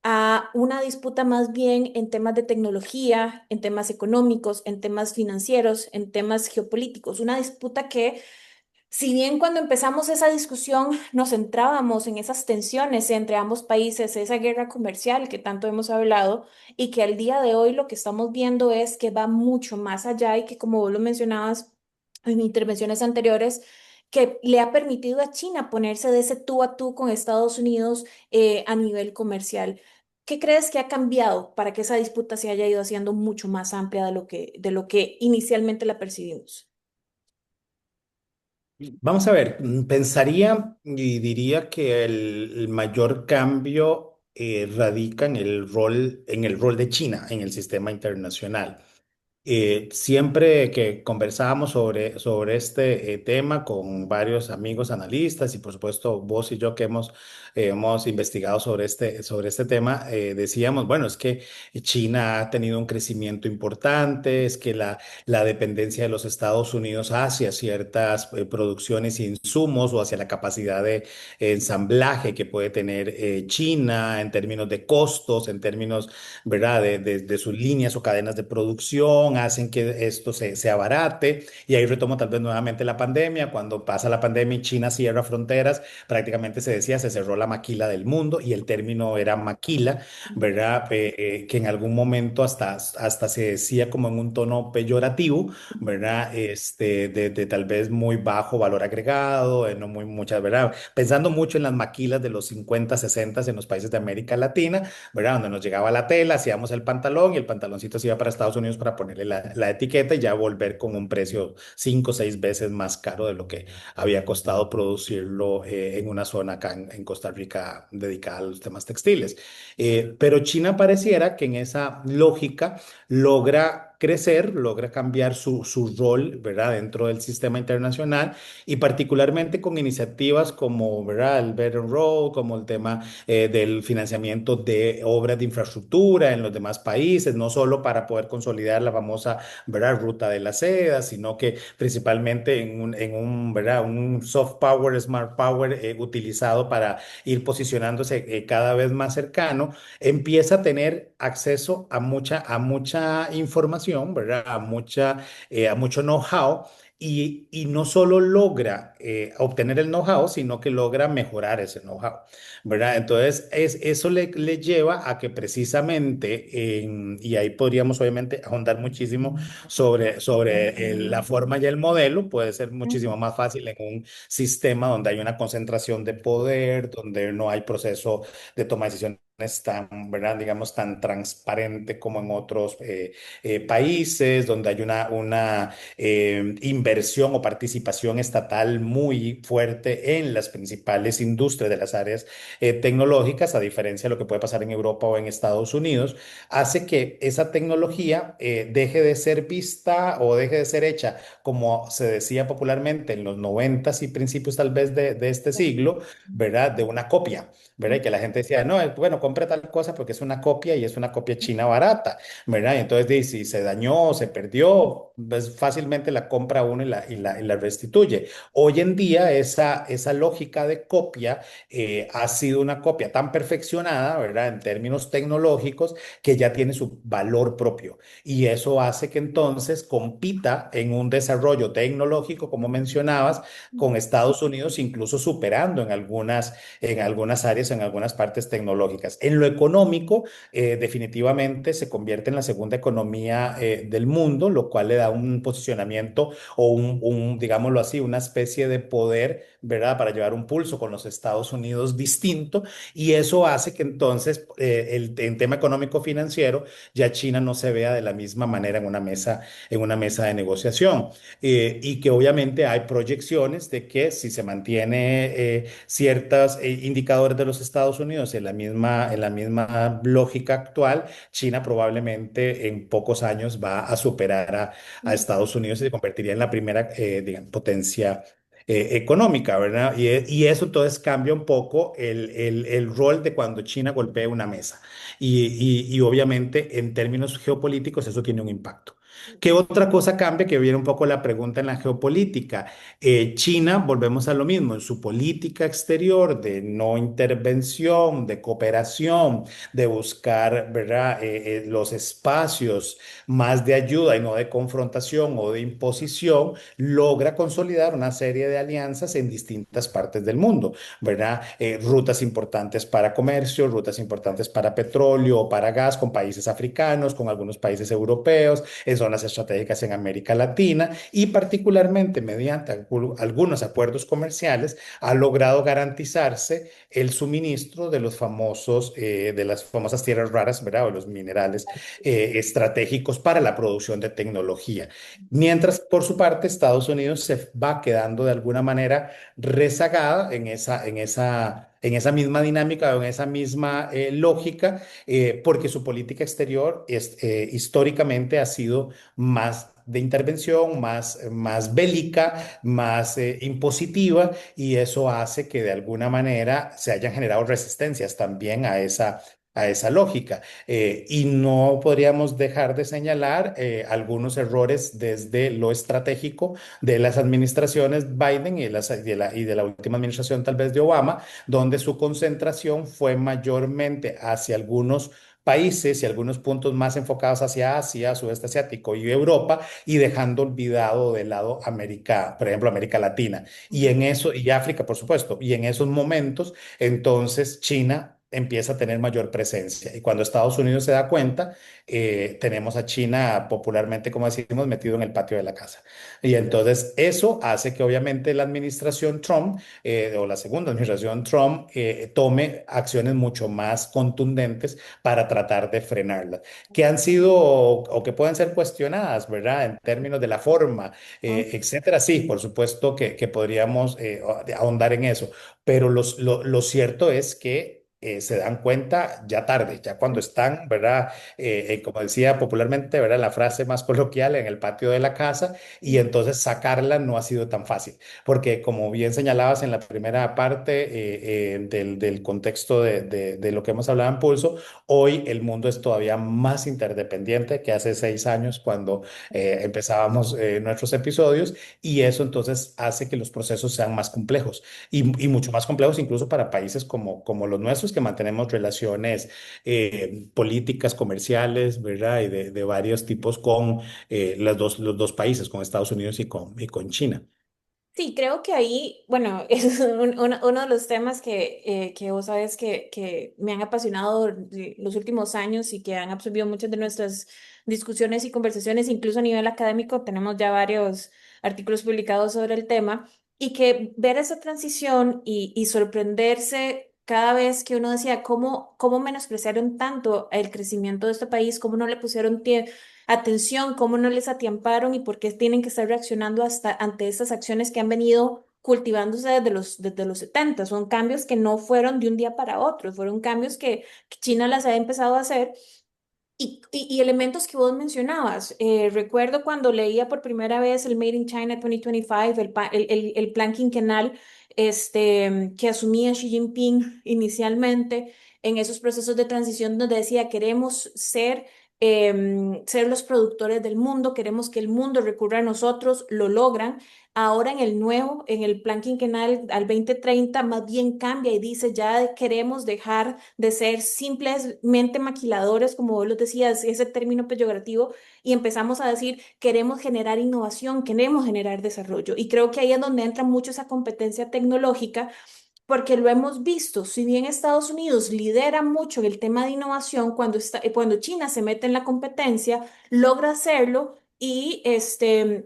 a una disputa más bien en temas de tecnología, en temas económicos, en temas financieros, en temas geopolíticos? Una disputa que, si bien cuando empezamos esa discusión nos centrábamos en esas tensiones entre ambos países, esa guerra comercial que tanto hemos hablado, y que al día de hoy lo que estamos viendo es que va mucho más allá y que, como vos lo mencionabas en intervenciones anteriores, que le ha permitido a China ponerse de ese tú a tú con Estados Unidos a nivel comercial. ¿Qué crees que ha cambiado para que esa disputa se haya ido haciendo mucho más amplia de lo que inicialmente la percibimos? Vamos a ver, pensaría y diría que el mayor cambio radica en el rol de China en el sistema internacional. Siempre que conversábamos sobre este tema con varios amigos analistas y por supuesto vos y yo que hemos investigado sobre este tema, decíamos, bueno, es que China ha tenido un crecimiento importante, es que la dependencia de los Estados Unidos hacia ciertas producciones e insumos o hacia la capacidad de ensamblaje que puede tener China en términos de costos, en términos, ¿verdad? De sus líneas o cadenas de producción, hacen que esto se abarate. Y ahí retomo tal vez nuevamente la pandemia. Cuando pasa la pandemia y China cierra fronteras, prácticamente se decía, se cerró la maquila del mundo y el término era maquila, ¿verdad? Que en algún momento hasta se decía como en un tono peyorativo, ¿verdad? De tal vez muy bajo valor agregado, no muy muchas, ¿verdad? Pensando mucho en las maquilas de los 50, 60 en los países de América Latina, ¿verdad? Donde nos llegaba la tela, hacíamos el pantalón y el pantaloncito se iba para Estados Unidos para ponerle la etiqueta y ya volver con un precio 5 o 6 veces más caro de lo que había costado producirlo en una zona acá en Costa Rica dedicada a los temas textiles. Pero China pareciera que en esa lógica logra crecer, logra cambiar su rol, ¿verdad? Dentro del sistema internacional y particularmente con iniciativas como, ¿verdad? El Belt and Road, como el tema del financiamiento de obras de infraestructura en los demás países, no solo para poder consolidar la famosa, ¿verdad? Ruta de la seda, sino que principalmente ¿verdad? Un soft power, smart power utilizado para ir posicionándose cada vez más cercano, empieza a tener acceso a mucha información, ¿verdad? A mucho know-how y no solo logra obtener el know-how, sino que logra mejorar ese know-how, ¿verdad? Entonces, eso le lleva a que precisamente, y ahí podríamos obviamente ahondar muchísimo sobre la forma y el modelo, puede ser muchísimo más fácil en un sistema donde hay una concentración de poder, donde no hay proceso de toma de decisiones tan, ¿verdad? Digamos, tan transparente como en otros países, donde hay una inversión o participación estatal muy fuerte en las principales industrias de las áreas tecnológicas, a diferencia de lo que puede pasar en Europa o en Estados Unidos, hace que esa tecnología deje de ser vista o deje de ser hecha, como se decía popularmente en los noventas y principios tal vez de este siglo, ¿verdad? De una copia. ¿Verdad? Y que la gente decía, no, bueno, compre tal cosa porque es una copia y es una copia china barata, ¿verdad? Y entonces, si se dañó, se perdió, pues fácilmente la compra uno y la restituye. Hoy en día, esa lógica de copia ha sido una copia tan perfeccionada, ¿verdad? En términos tecnológicos, que ya tiene su valor propio. Y eso hace que entonces compita en un desarrollo tecnológico, como mencionabas, con Estados Unidos, incluso superando en algunas áreas, en algunas partes tecnológicas. En lo económico, definitivamente se convierte en la segunda economía del mundo, lo cual le da un posicionamiento o digámoslo así, una especie de poder, ¿verdad? Para llevar un pulso con los Estados Unidos distinto y eso hace que entonces en tema económico financiero ya China no se vea de la misma manera en una mesa de negociación y que obviamente hay proyecciones de que si se mantiene ciertos indicadores de los Estados Unidos en la misma lógica actual, China probablemente en pocos años va a superar a Estados Unidos y se convertiría en la primera digamos, potencia económica, ¿verdad? Y eso entonces cambia un poco el rol de cuando China golpea una mesa. Y obviamente en términos geopolíticos eso tiene un impacto. ¿Qué otra cosa cambia? Que viene un poco la pregunta en la geopolítica. China, volvemos a lo mismo, en su política exterior de no intervención, de cooperación, de buscar, ¿verdad? Los espacios más de ayuda y no de confrontación o de imposición, logra consolidar una serie de alianzas en distintas partes del mundo, ¿verdad? Rutas importantes para comercio, rutas importantes para petróleo o para gas con países africanos, con algunos países europeos, en zonas estratégicas en América Latina y particularmente mediante algunos acuerdos comerciales ha logrado garantizarse el suministro de de las famosas tierras raras, ¿verdad? O los minerales estratégicos para la producción de tecnología. Mientras, por su parte, Estados Unidos se va quedando de alguna manera rezagada en esa misma dinámica o en esa misma lógica, porque su política exterior históricamente ha sido más de intervención, más bélica, más impositiva, y eso hace que de alguna manera se hayan generado resistencias también a esa lógica. Y no podríamos dejar de señalar algunos errores desde lo estratégico de las administraciones Biden y de la última administración tal vez de Obama, donde su concentración fue mayormente hacia algunos países y algunos puntos más enfocados hacia Asia, sudeste asiático y Europa, y dejando olvidado de lado América, por ejemplo, América Latina, y en eso, y África, por supuesto, y en esos momentos, entonces China empieza a tener mayor presencia. Y cuando Estados Unidos se da cuenta, tenemos a China popularmente, como decimos, metido en el patio de la casa. Y entonces eso hace que obviamente la administración Trump o la segunda administración Trump tome acciones mucho más contundentes para tratar de frenarlas, que han sido o que pueden ser cuestionadas, ¿verdad? En términos de la forma, etcétera. Sí, por supuesto que podríamos ahondar en eso, pero lo cierto es que se dan cuenta ya tarde, ya cuando están, ¿verdad? Como decía popularmente, ¿verdad? La frase más coloquial en el patio de la casa, y entonces sacarla no ha sido tan fácil, porque como bien señalabas en la primera parte del contexto de lo que hemos hablado en Pulso, hoy el mundo es todavía más interdependiente que hace 6 años cuando empezábamos nuestros episodios, y eso entonces hace que los procesos sean más complejos y mucho más complejos incluso para países como los nuestros, que mantenemos relaciones políticas, comerciales, ¿verdad? Y de varios tipos con los dos países, con Estados Unidos y con China. Sí, creo que ahí, bueno, es uno de los temas que vos sabes que me han apasionado los últimos años y que han absorbido muchas de nuestras discusiones y conversaciones, incluso a nivel académico, tenemos ya varios artículos publicados sobre el tema, y que ver esa transición y sorprenderse cada vez que uno decía cómo menospreciaron tanto el crecimiento de este país, cómo no le pusieron atención, cómo no les atiamparon y por qué tienen que estar reaccionando hasta ante estas acciones que han venido cultivándose desde los 70. Son cambios que no fueron de un día para otro, fueron cambios que China las ha empezado a hacer. Y elementos que vos mencionabas, recuerdo cuando leía por primera vez el Made in China 2025, el plan quinquenal que asumía Xi Jinping inicialmente en esos procesos de transición donde decía queremos ser los productores del mundo, queremos que el mundo recurra a nosotros, lo logran. Ahora en el nuevo, en el plan quinquenal al 2030, más bien cambia y dice ya queremos dejar de ser simplemente maquiladores, como vos lo decías, ese término peyorativo, y empezamos a decir queremos generar innovación, queremos generar desarrollo. Y creo que ahí es donde entra mucho esa competencia tecnológica, porque lo hemos visto, si bien Estados Unidos lidera mucho en el tema de innovación, cuando China se mete en la competencia, logra hacerlo y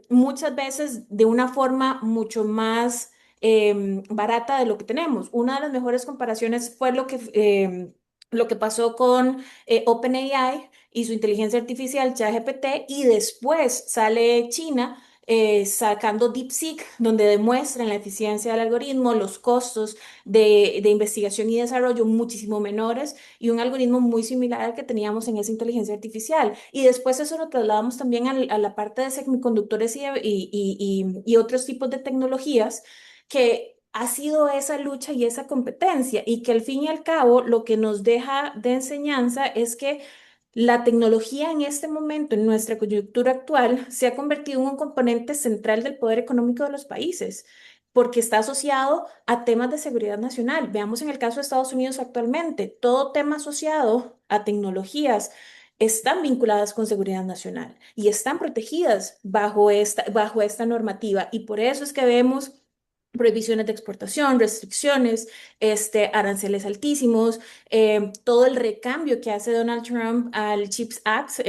muchas veces de una forma mucho más barata de lo que tenemos. Una de las mejores comparaciones fue lo que pasó con OpenAI y su inteligencia artificial, ChatGPT, y después sale China sacando DeepSeek, donde demuestran la eficiencia del algoritmo, los costos de investigación y desarrollo muchísimo menores y un algoritmo muy similar al que teníamos en esa inteligencia artificial. Y después eso lo trasladamos también a la parte de semiconductores y otros tipos de tecnologías que ha sido esa lucha y esa competencia y que al fin y al cabo lo que nos deja de enseñanza es que la tecnología en este momento, en nuestra coyuntura actual, se ha convertido en un componente central del poder económico de los países, porque está asociado a temas de seguridad nacional. Veamos en el caso de Estados Unidos actualmente, todo tema asociado a tecnologías están vinculadas con seguridad nacional y están protegidas bajo esta normativa. Y por eso es que vemos prohibiciones de exportación, restricciones, aranceles altísimos, todo el recambio que hace Donald Trump al CHIPS Act.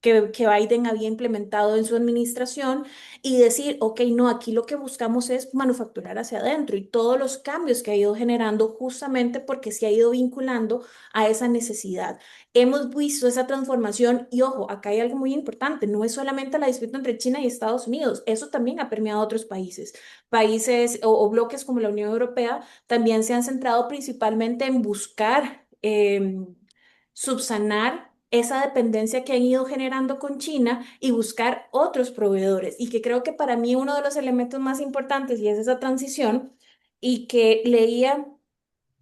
que Biden había implementado en su administración y decir, ok, no, aquí lo que buscamos es manufacturar hacia adentro y todos los cambios que ha ido generando justamente porque se ha ido vinculando a esa necesidad. Hemos visto esa transformación y ojo, acá hay algo muy importante, no es solamente la disputa entre China y Estados Unidos, eso también ha permeado a otros países. Países o bloques como la Unión Europea también se han centrado principalmente en buscar subsanar esa dependencia que han ido generando con China y buscar otros proveedores. Y que creo que para mí uno de los elementos más importantes y es esa transición y que leía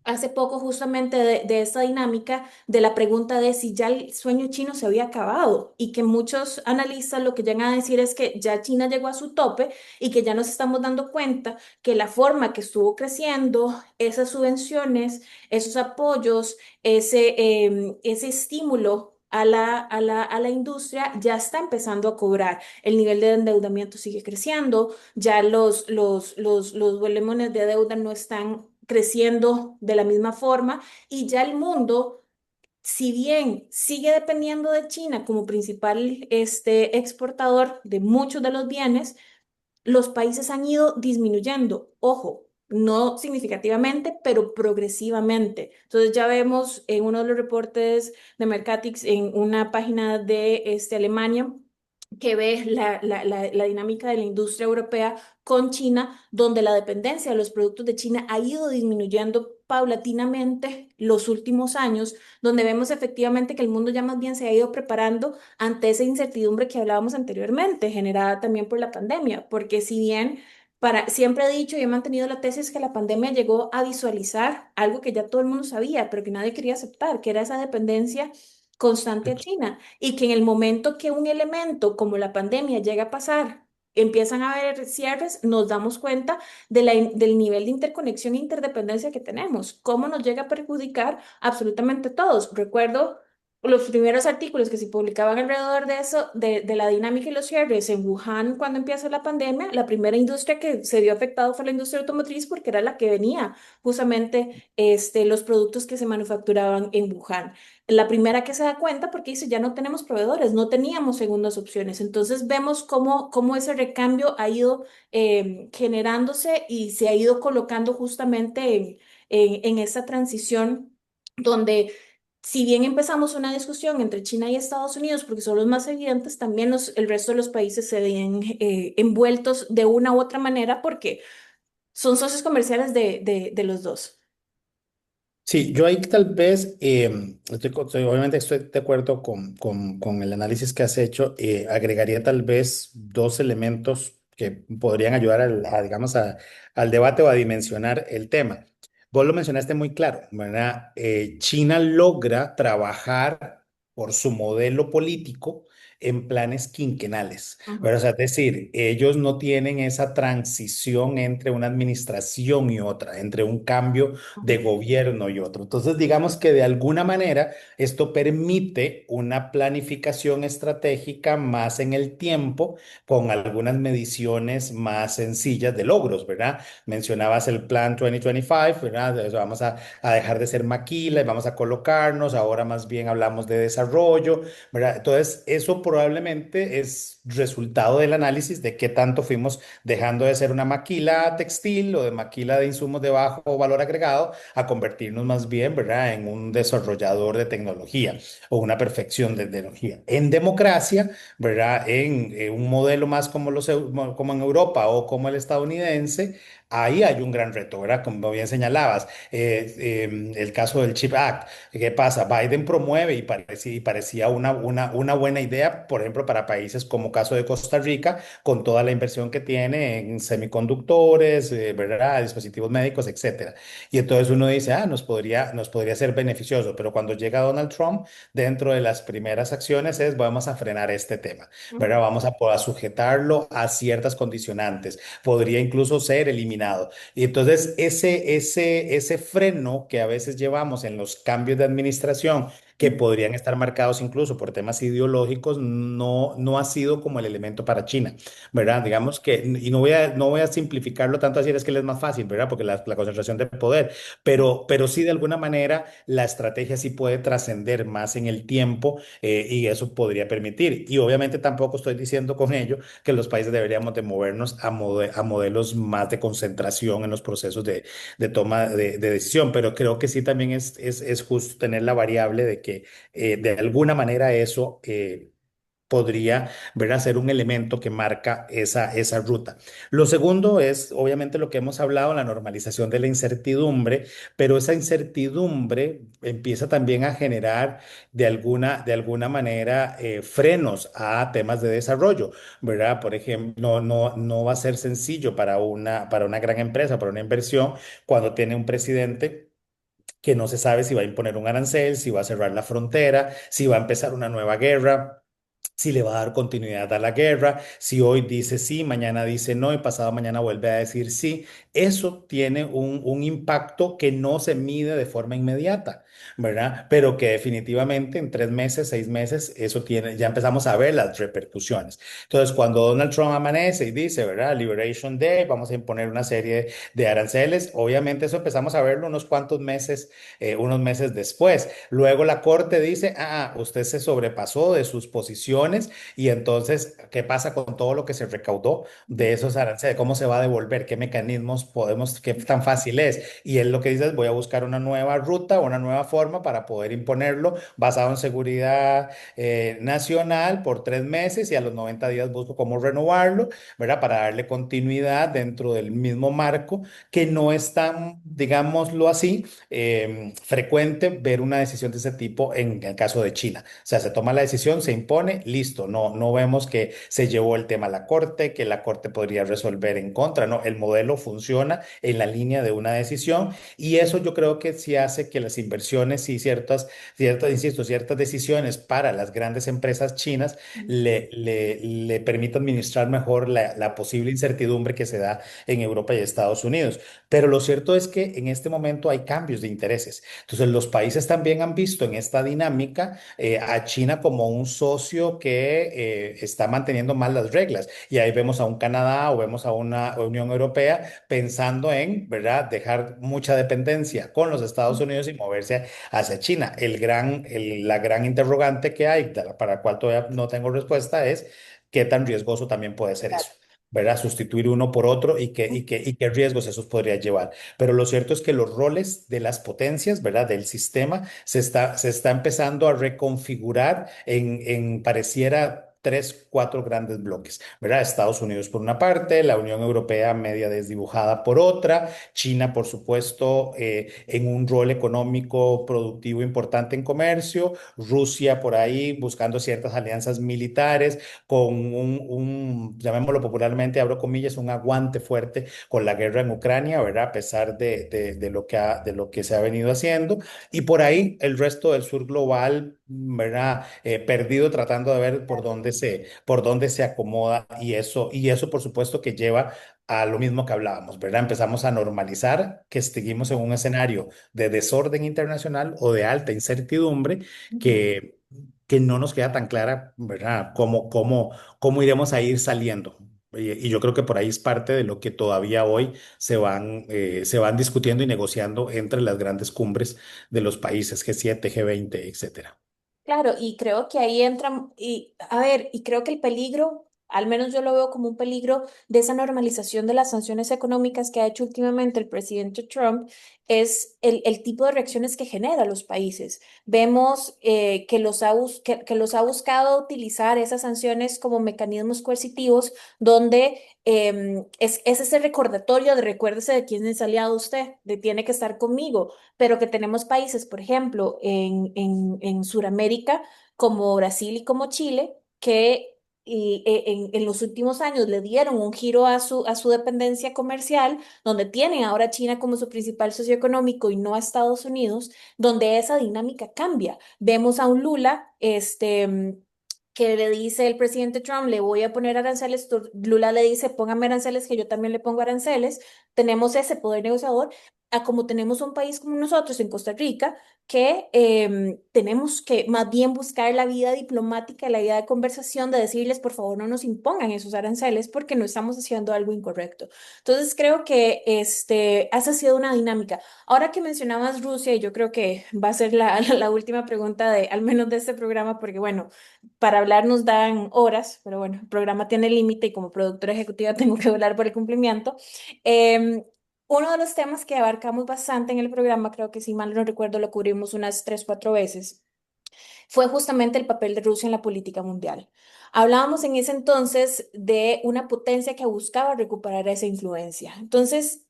hace poco justamente de esta dinámica de la pregunta de si ya el sueño chino se había acabado y que muchos analistas lo que llegan a decir es que ya China llegó a su tope y que ya nos estamos dando cuenta que la forma que estuvo creciendo, esas subvenciones, esos apoyos, ese estímulo a la industria ya está empezando a cobrar. El nivel de endeudamiento sigue creciendo, ya los volúmenes de deuda no están creciendo de la misma forma y ya el mundo, si bien sigue dependiendo de China como principal exportador de muchos de los bienes, los países han ido disminuyendo. Ojo, no significativamente, pero progresivamente. Entonces ya vemos en uno de los reportes de Mercatix en una página de Alemania que ve la dinámica de la industria europea con China, donde la dependencia de los productos de China ha ido disminuyendo paulatinamente los últimos años, donde vemos efectivamente que el mundo ya más bien se ha ido preparando ante esa incertidumbre que hablábamos anteriormente, generada también por la pandemia, porque si bien siempre he dicho y he mantenido la tesis que la pandemia llegó a visualizar algo que ya todo el mundo sabía, pero que nadie quería aceptar, que era esa dependencia constante a China y que en el momento que un elemento como la pandemia llega a pasar, empiezan a haber cierres, nos damos cuenta del nivel de interconexión e interdependencia que tenemos, cómo nos llega a perjudicar absolutamente todos. Recuerdo los primeros artículos que se publicaban alrededor de eso, de la dinámica y los cierres en Wuhan cuando empieza la pandemia, la primera industria que se vio afectada fue la industria automotriz porque era la que venía justamente los productos que se manufacturaban en Wuhan. La primera que se da cuenta porque dice, ya no tenemos proveedores, no teníamos segundas opciones. Entonces vemos cómo ese recambio ha ido generándose y se ha ido colocando justamente en esta transición donde si bien empezamos una discusión entre China y Estados Unidos, porque son los más evidentes, también el resto de los países se ven envueltos de una u otra manera porque son socios comerciales de los dos. Sí, yo ahí tal vez, obviamente estoy de acuerdo con el análisis que has hecho, agregaría tal vez dos elementos que podrían ayudar digamos, al debate o a dimensionar el tema. Vos lo mencionaste muy claro, ¿verdad? China logra trabajar por su modelo político en planes quinquenales, Ujú, ¿verdad? O sea, es decir, ellos no tienen esa transición entre una administración y otra, entre un cambio de ujú, gobierno y otro. Entonces, digamos que de alguna manera esto permite una planificación estratégica más en el tiempo, con algunas mediciones más sencillas de logros, ¿verdad? Mencionabas el plan 2025, ¿verdad? Vamos a dejar de ser maquila y vamos a colocarnos, ahora más bien hablamos de desarrollo, ¿verdad? Entonces, eso probablemente es resultado del análisis de qué tanto fuimos dejando de ser una maquila textil o de maquila de insumos de bajo valor agregado a convertirnos más bien, ¿verdad?, en un desarrollador de tecnología o una perfección de tecnología. En democracia, ¿verdad?, en un modelo más como, como en Europa o como el estadounidense, ahí hay un gran reto, ¿verdad? Como bien señalabas, el caso del Chip Act. ¿Qué pasa? Biden promueve y parecía una buena idea, por ejemplo, para países como caso de Costa Rica, con toda la inversión que tiene en semiconductores, ¿verdad? Dispositivos médicos, etcétera. Y entonces uno dice, nos podría ser beneficioso, pero cuando llega Donald Trump, dentro de las primeras acciones es, vamos a frenar este tema, ujú, ¿verdad? Vamos a sujetarlo a ciertas condicionantes, podría incluso ser eliminado. Y entonces ese freno que a veces llevamos en los cambios de administración, que podrían estar marcados incluso por temas ideológicos, no ha sido como el elemento para China, ¿verdad? Digamos que, y no voy a simplificarlo tanto a decir es que le es más fácil, ¿verdad? Porque la concentración de poder, pero sí de alguna manera la estrategia sí puede trascender más en el tiempo y eso podría permitir. Y obviamente tampoco estoy diciendo con ello que los países deberíamos de movernos a modelos más de concentración en los procesos de toma de decisión, pero creo que sí también es justo tener la variable de que de alguna manera eso podría, ¿verdad?, ser un elemento que marca esa ruta. Lo segundo es, obviamente, lo que hemos hablado, la normalización de la incertidumbre, pero esa incertidumbre empieza también a generar de alguna manera frenos a temas de desarrollo, ¿verdad? Por ejemplo, no va a ser sencillo para una gran empresa, para una inversión, cuando tiene un presidente que no se sabe si va a imponer un arancel, si va a cerrar la frontera, si va a empezar una nueva guerra, si le va a dar continuidad a la guerra, si hoy dice sí, mañana dice no y pasado mañana vuelve a decir sí. Eso tiene un impacto que no se mide de forma inmediata, ¿verdad? Pero que definitivamente en 3 meses, 6 meses, eso tiene, ya empezamos a ver las repercusiones. Entonces, cuando Donald Trump amanece y dice, ¿verdad? Liberation Day, vamos a imponer una serie de aranceles, obviamente eso empezamos a verlo unos meses después. Luego la corte dice, usted se sobrepasó de sus posiciones y entonces, ¿qué pasa con todo lo que se recaudó de esos aranceles? ¿Cómo se va a devolver? ¿Qué mecanismos podemos, qué tan fácil es? Y él lo que dice es, voy a buscar una nueva ruta, una nueva forma para poder imponerlo basado en seguridad nacional por 3 meses y a los 90 días busco cómo renovarlo, ¿verdad? Para darle continuidad dentro del mismo marco que no es tan, digámoslo así, frecuente ver una decisión de ese tipo en el caso de China. O sea, se toma la decisión, se impone, listo. No vemos que se llevó el tema a la corte, que la corte podría resolver en contra. No, el modelo funciona en la línea de una decisión y eso yo creo que sí hace que las inversiones y insisto, ciertas decisiones para las grandes empresas chinas le permitan administrar mejor la posible incertidumbre que se da en Europa y Estados Unidos. Pero lo cierto es que en este momento hay cambios de intereses. Entonces, los países también han visto en esta dinámica a China como un socio que está manteniendo mal las reglas. Y ahí vemos a un Canadá o vemos a una Unión Europea pensando en, ¿verdad?, dejar mucha dependencia con los Estados Unidos y moverse hacia China. La gran interrogante que hay, para la cual todavía no tengo respuesta, es qué tan riesgoso también puede ser eso. ¿Verdad? Sustituir uno por otro y qué riesgos esos podría llevar. Pero lo cierto es que los roles de las potencias, ¿verdad? Del sistema se está empezando a reconfigurar pareciera tres, cuatro grandes bloques, ¿verdad? Estados Unidos por una parte, la Unión Europea media desdibujada por otra, China, por supuesto, en un rol económico productivo importante en comercio, Rusia por ahí buscando ciertas alianzas militares con llamémoslo popularmente, abro comillas, un aguante fuerte con la guerra en Ucrania, ¿verdad? A pesar de lo que se ha venido haciendo. Y por ahí el resto del sur global, ¿verdad? Perdido tratando de ver por dónde se acomoda y eso por supuesto que lleva a lo mismo que hablábamos, ¿verdad? Empezamos a normalizar que seguimos en un escenario de desorden internacional o de alta incertidumbre que, que no nos queda tan clara, ¿verdad? Cómo iremos a ir saliendo. Y yo creo que por ahí es parte de lo que todavía hoy se van discutiendo y negociando entre las grandes cumbres de los países G7, G20, etcétera. Claro, y creo que ahí entra, y a ver, y creo que el peligro, al menos yo lo veo como un peligro de esa normalización de las sanciones económicas que ha hecho últimamente el presidente Trump, es el tipo de reacciones que genera a los países. Vemos que los ha buscado utilizar esas sanciones como mecanismos coercitivos donde es ese recordatorio de recuérdese de quién es aliado usted, de tiene que estar conmigo, pero que tenemos países, por ejemplo, en Sudamérica, como Brasil y como Chile, que en los últimos años le dieron un giro a su dependencia comercial, donde tienen ahora a China como su principal socio económico y no a Estados Unidos, donde esa dinámica cambia. Vemos a un Lula, que le dice el presidente Trump, le voy a poner aranceles, Lula le dice, póngame aranceles, que yo también le pongo aranceles, tenemos ese poder negociador, a como tenemos un país como nosotros en Costa Rica, que tenemos que más bien buscar la vía diplomática, la vía de conversación, de decirles, por favor, no nos impongan esos aranceles porque no estamos haciendo algo incorrecto. Entonces, creo que esa ha sido una dinámica. Ahora que mencionabas Rusia, y yo creo que va a ser la última pregunta de, al menos de este programa, porque bueno, para hablar nos dan horas, pero bueno, el programa tiene límite y como productora ejecutiva tengo que hablar por el cumplimiento. Em, Uno de los temas que abarcamos bastante en el programa, creo que si mal no recuerdo lo cubrimos unas 3, 4 veces, fue justamente el papel de Rusia en la política mundial. Hablábamos en ese entonces de una potencia que buscaba recuperar esa influencia. Entonces,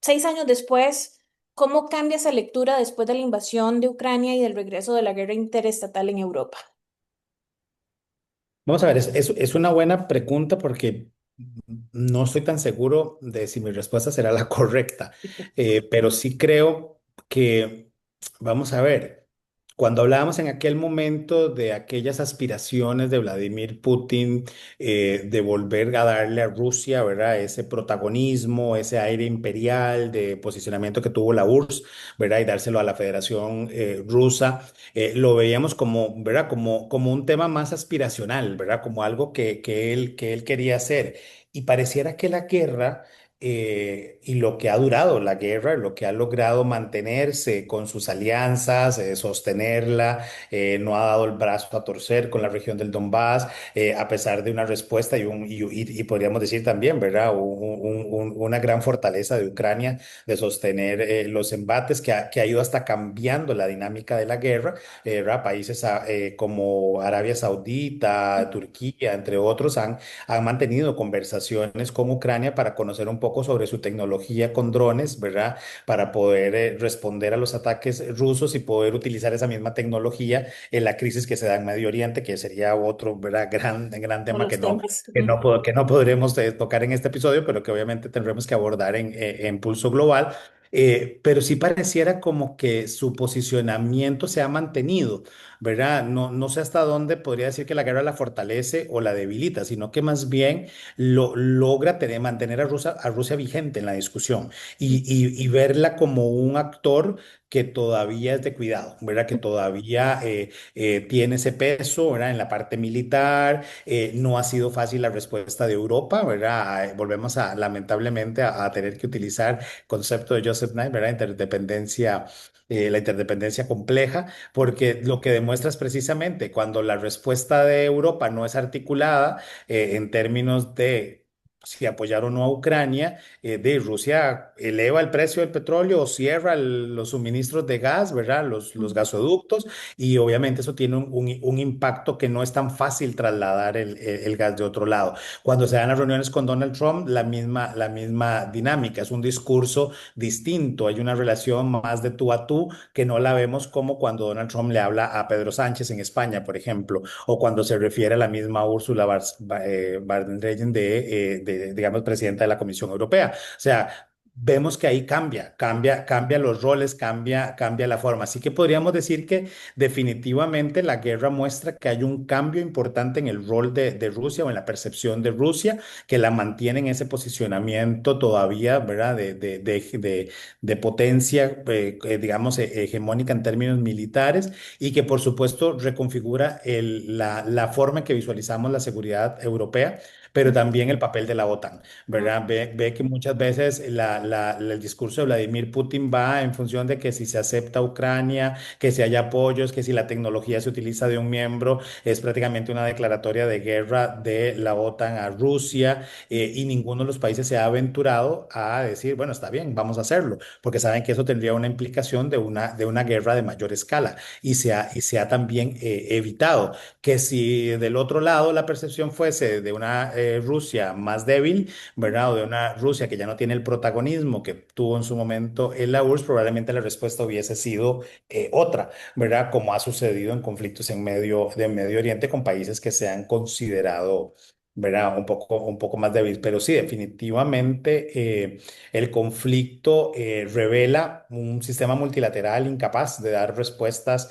6 años después, ¿cómo cambia esa lectura después de la invasión de Ucrania y del regreso de la guerra interestatal en Europa? Vamos a ver, es una buena pregunta porque no estoy tan seguro de si mi respuesta será la correcta. Pero sí creo que, vamos a ver, cuando hablábamos en aquel momento de aquellas aspiraciones de Vladimir Putin, de volver a darle a Rusia, ¿verdad? Ese protagonismo, ese aire imperial de posicionamiento que tuvo la URSS, ¿verdad? Y dárselo a la Federación Rusa, lo veíamos como, ¿verdad? Como un tema más aspiracional, ¿verdad? Como algo que él quería hacer. Y pareciera que la guerra, y lo que ha durado la guerra, lo que ha logrado mantenerse con sus alianzas, sostenerla, no ha dado el brazo a torcer con la región del Donbass, a pesar de una respuesta y podríamos decir también, ¿verdad? Una gran fortaleza de Ucrania de sostener los embates que ha ido hasta cambiando la dinámica de la guerra. ¿Verdad? Países como Arabia Saudita, Turquía, entre otros, han mantenido conversaciones con Ucrania para conocer un poco sobre su tecnología con drones, ¿verdad? Para poder responder a los ataques rusos y poder utilizar esa misma tecnología en la crisis que se da en Medio Oriente, que sería otro, ¿verdad? Gran O tema los temas. que no podremos tocar en este episodio, pero que obviamente tendremos que abordar en Pulso Global. Pero sí pareciera como que su posicionamiento se ha mantenido, ¿verdad? No sé hasta dónde podría decir que la guerra la fortalece o la debilita, sino que más bien logra mantener a Rusia vigente en la discusión y verla como un actor que todavía es de cuidado, ¿verdad? Que todavía tiene ese peso, ¿verdad? En la parte militar, no ha sido fácil la respuesta de Europa, ¿verdad? Volvemos lamentablemente a tener que utilizar el concepto de Joseph Nye, ¿verdad? La interdependencia compleja, porque lo que demuestra es precisamente cuando la respuesta de Europa no es articulada en términos de si apoyar o no a Ucrania, de Rusia eleva el precio del petróleo o cierra los suministros de gas, ¿verdad? Los gasoductos, y obviamente eso tiene un impacto que no es tan fácil trasladar el gas de otro lado. Cuando se dan las reuniones con Donald Trump, la misma dinámica, es un discurso distinto, hay una relación más de tú a tú que no la vemos como cuando Donald Trump le habla a Pedro Sánchez en España, por ejemplo, o cuando se refiere a la misma Ursula von der Leyen digamos, presidenta de la Comisión Europea. O sea, vemos que ahí cambia los roles, cambia la forma. Así que podríamos decir que definitivamente la guerra muestra que hay un cambio importante en el rol de Rusia o en la percepción de Rusia, que la mantiene en ese posicionamiento todavía, ¿verdad? De potencia, digamos, hegemónica en términos militares, y que por supuesto reconfigura la forma en que visualizamos la seguridad europea, pero también el papel de la OTAN, ¿verdad? Ve que muchas veces el discurso de Vladimir Putin va en función de que si se acepta Ucrania, que si hay apoyos, que si la tecnología se utiliza de un miembro, es prácticamente una declaratoria de guerra de la OTAN a Rusia, y ninguno de los países se ha aventurado a decir, bueno, está bien, vamos a hacerlo, porque saben que eso tendría una implicación de una guerra de mayor escala, y se ha también evitado que si del otro lado la percepción fuese de una Rusia más débil, ¿verdad? O de una Rusia que ya no tiene el protagonismo que tuvo en su momento en la URSS, probablemente la respuesta hubiese sido otra, ¿verdad? Como ha sucedido en conflictos de Medio Oriente con países que se han considerado ¿verdad? Un poco más débil. Pero sí, definitivamente el conflicto revela un sistema multilateral incapaz de dar respuestas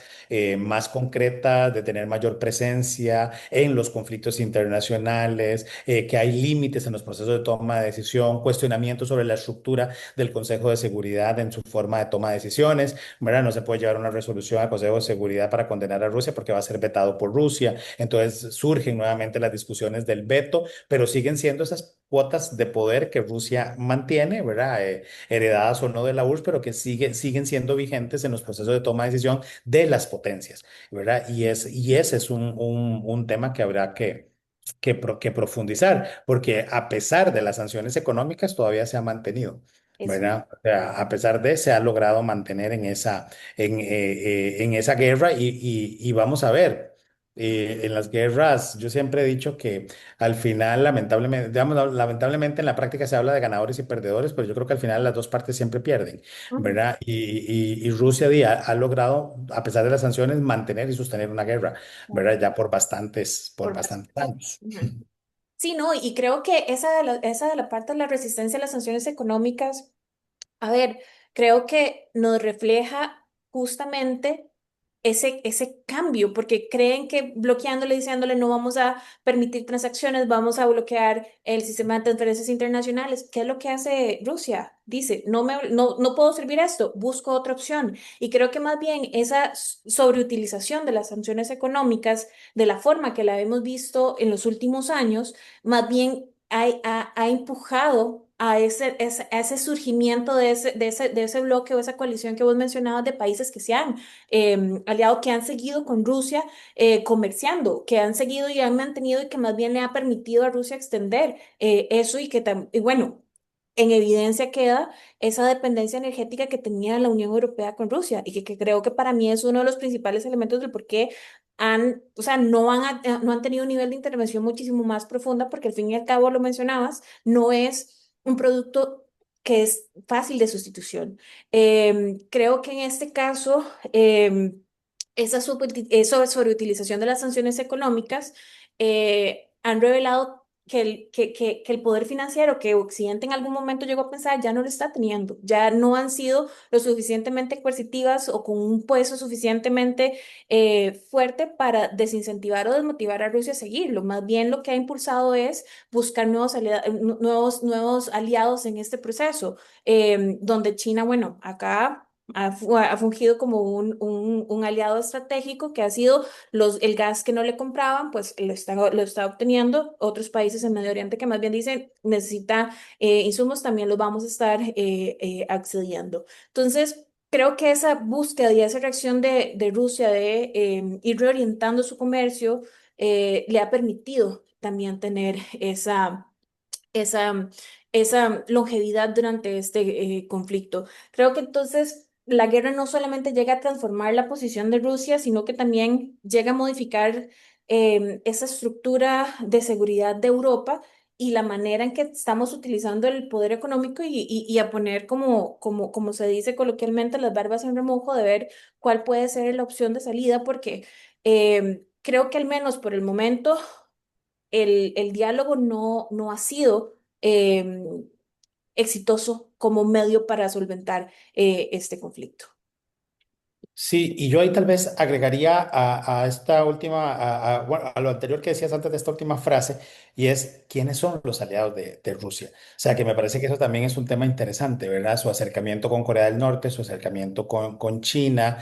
más concretas, de tener mayor presencia en los conflictos internacionales, que hay límites en los procesos de toma de decisión, cuestionamientos sobre la estructura del Consejo de Seguridad en su forma de toma de decisiones, ¿verdad? No se puede llevar una resolución al Consejo de Seguridad para condenar a Rusia porque va a ser vetado por Rusia. Entonces surgen nuevamente las discusiones del veto, pero siguen siendo esas cuotas de poder que Rusia mantiene, ¿verdad? Heredadas o no de la URSS, pero que siguen siendo vigentes en los procesos de toma de decisión de las potencias, ¿verdad? Y ese es un tema que habrá que profundizar, porque a pesar de las sanciones económicas todavía se ha mantenido. Eso. ¿Verdad? O sea, a pesar de, se ha logrado mantener en esa guerra y vamos a ver, en las guerras, yo siempre he dicho que al final, lamentablemente, digamos, lamentablemente en la práctica se habla de ganadores y perdedores, pero yo creo que al final las dos partes siempre pierden, Ujú. ¿verdad? Y Rusia ha logrado, a pesar de las sanciones, mantener y sostener una guerra, ¿verdad? Ya por Por bastantes años. Ujú. Sí, no, y creo que esa de la parte de la resistencia a las sanciones económicas, a ver, creo que nos refleja justamente ese cambio, porque creen que bloqueándole, diciéndole no vamos a permitir transacciones, vamos a bloquear el sistema de transferencias internacionales. ¿Qué es lo que hace Rusia? Dice, no puedo servir esto, busco otra opción. Y creo que más bien esa sobreutilización de las sanciones económicas, de la forma que la hemos visto en los últimos años, más bien ha empujado a ese surgimiento de ese bloque o esa coalición que vos mencionabas de países que se han aliado, que han seguido con Rusia comerciando, que han seguido y han mantenido y que más bien le ha permitido a Rusia extender eso y bueno, en evidencia queda esa dependencia energética que tenía la Unión Europea con Rusia y que creo que para mí es uno de los principales elementos del por qué o sea, no han tenido un nivel de intervención muchísimo más profunda porque al fin y al cabo, lo mencionabas, no es un producto que es fácil de sustitución. Creo que en este caso, esa sobreutilización de las sanciones económicas han revelado que el poder financiero que Occidente en algún momento llegó a pensar ya no lo está teniendo, ya no han sido lo suficientemente coercitivas o con un peso suficientemente fuerte para desincentivar o desmotivar a Rusia a seguirlo. Más bien lo que ha impulsado es buscar nuevos aliados en este proceso, donde China, bueno, acá ha fungido como un aliado estratégico que ha sido el gas que no le compraban, pues lo está obteniendo. Otros países en Medio Oriente que más bien dicen necesita insumos, también los vamos a estar accediendo. Entonces, creo que esa búsqueda y esa reacción de Rusia de ir reorientando su comercio le ha permitido también tener esa, esa longevidad durante este conflicto. Creo que entonces la guerra no solamente llega a transformar la posición de Rusia, sino que también llega a modificar esa estructura de seguridad de Europa y la manera en que estamos utilizando el poder económico y a poner como se dice coloquialmente las barbas en remojo de ver cuál puede ser la opción de salida, porque creo que al menos por el momento el diálogo no ha sido exitoso como medio para solventar este conflicto. Sí, y yo ahí tal vez agregaría a esta última, bueno, a lo anterior que decías antes de esta última frase, y es quiénes son los aliados de Rusia. O sea, que me parece que eso también es un tema interesante, ¿verdad? Su acercamiento con Corea del Norte, su acercamiento con China,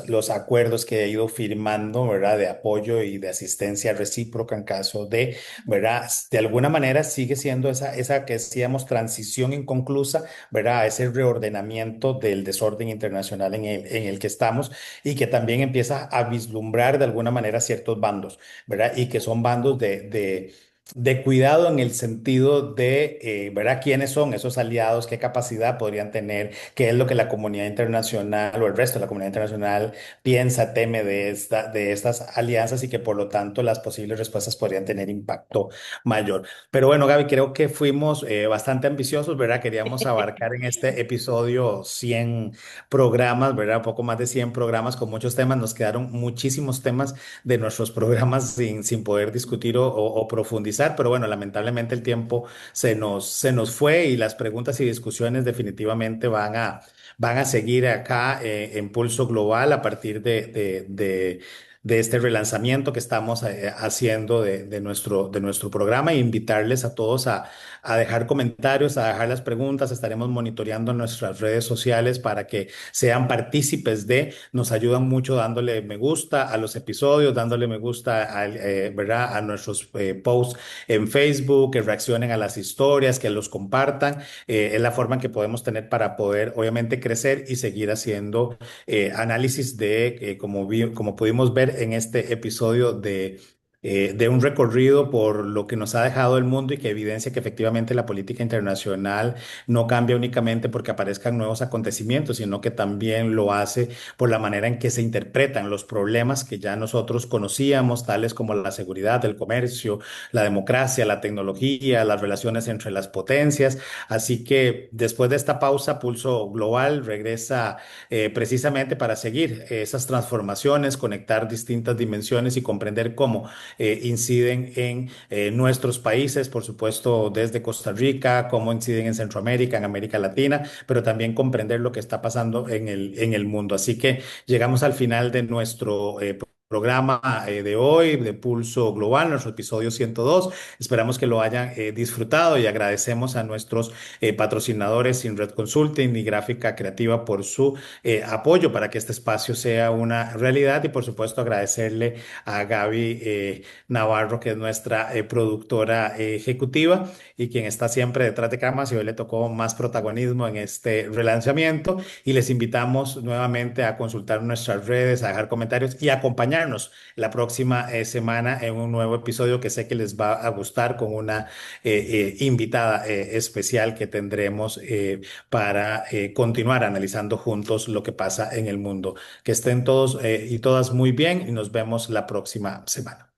los acuerdos que ha ido firmando, ¿verdad? De apoyo y de asistencia recíproca en caso de, ¿verdad? De alguna manera sigue siendo esa que decíamos transición inconclusa, ¿verdad? A ese reordenamiento del desorden internacional en el que estamos y que también empieza a vislumbrar de alguna manera ciertos bandos, ¿verdad? Y que son bandos de cuidado en el sentido de, ¿verdad? ¿Quiénes son esos aliados? ¿Qué capacidad podrían tener? ¿Qué es lo que la comunidad internacional o el resto de la comunidad internacional piensa, teme de estas alianzas y que por lo tanto las posibles respuestas podrían tener impacto mayor? Pero bueno, Gaby, creo que fuimos bastante ambiciosos, ¿verdad? Queríamos abarcar en este episodio 100 programas, ¿verdad? Un poco más de 100 programas con muchos temas. Nos quedaron muchísimos temas de nuestros programas sin poder discutir o profundizar finalizar, pero bueno, lamentablemente el tiempo se nos fue y las preguntas y discusiones definitivamente van a seguir acá en Pulso Global a partir de este relanzamiento que estamos haciendo de nuestro programa e invitarles a todos a dejar comentarios, a dejar las preguntas. Estaremos monitoreando nuestras redes sociales para que sean partícipes nos ayudan mucho dándole me gusta a los episodios, dándole me gusta ¿verdad? A nuestros posts en Facebook, que reaccionen a las historias, que los compartan. Es la forma en que podemos tener para poder, obviamente, crecer y seguir haciendo análisis como pudimos ver en este episodio de un recorrido por lo que nos ha dejado el mundo y que evidencia que efectivamente la política internacional no cambia únicamente porque aparezcan nuevos acontecimientos, sino que también lo hace por la manera en que se interpretan los problemas que ya nosotros conocíamos, tales como la seguridad, el comercio, la democracia, la tecnología, las relaciones entre las potencias. Así que después de esta pausa, Pulso Global regresa precisamente para seguir esas transformaciones, conectar distintas dimensiones y comprender cómo inciden en nuestros países, por supuesto, desde Costa Rica, cómo inciden en Centroamérica, en América Latina, pero también comprender lo que está pasando en el mundo. Así que llegamos al final de nuestro programa de hoy de Pulso Global, nuestro episodio 102. Esperamos que lo hayan disfrutado y agradecemos a nuestros patrocinadores Sinred Consulting y Gráfica Creativa por su apoyo para que este espacio sea una realidad y por supuesto agradecerle a Gaby Navarro, que es nuestra productora ejecutiva y quien está siempre detrás de cámaras y hoy le tocó más protagonismo en este relanzamiento y les invitamos nuevamente a consultar nuestras redes, a dejar comentarios y a acompañarnos la próxima semana en un nuevo episodio que sé que les va a gustar con una invitada especial que tendremos para continuar analizando juntos lo que pasa en el mundo. Que estén todos y todas muy bien y nos vemos la próxima semana.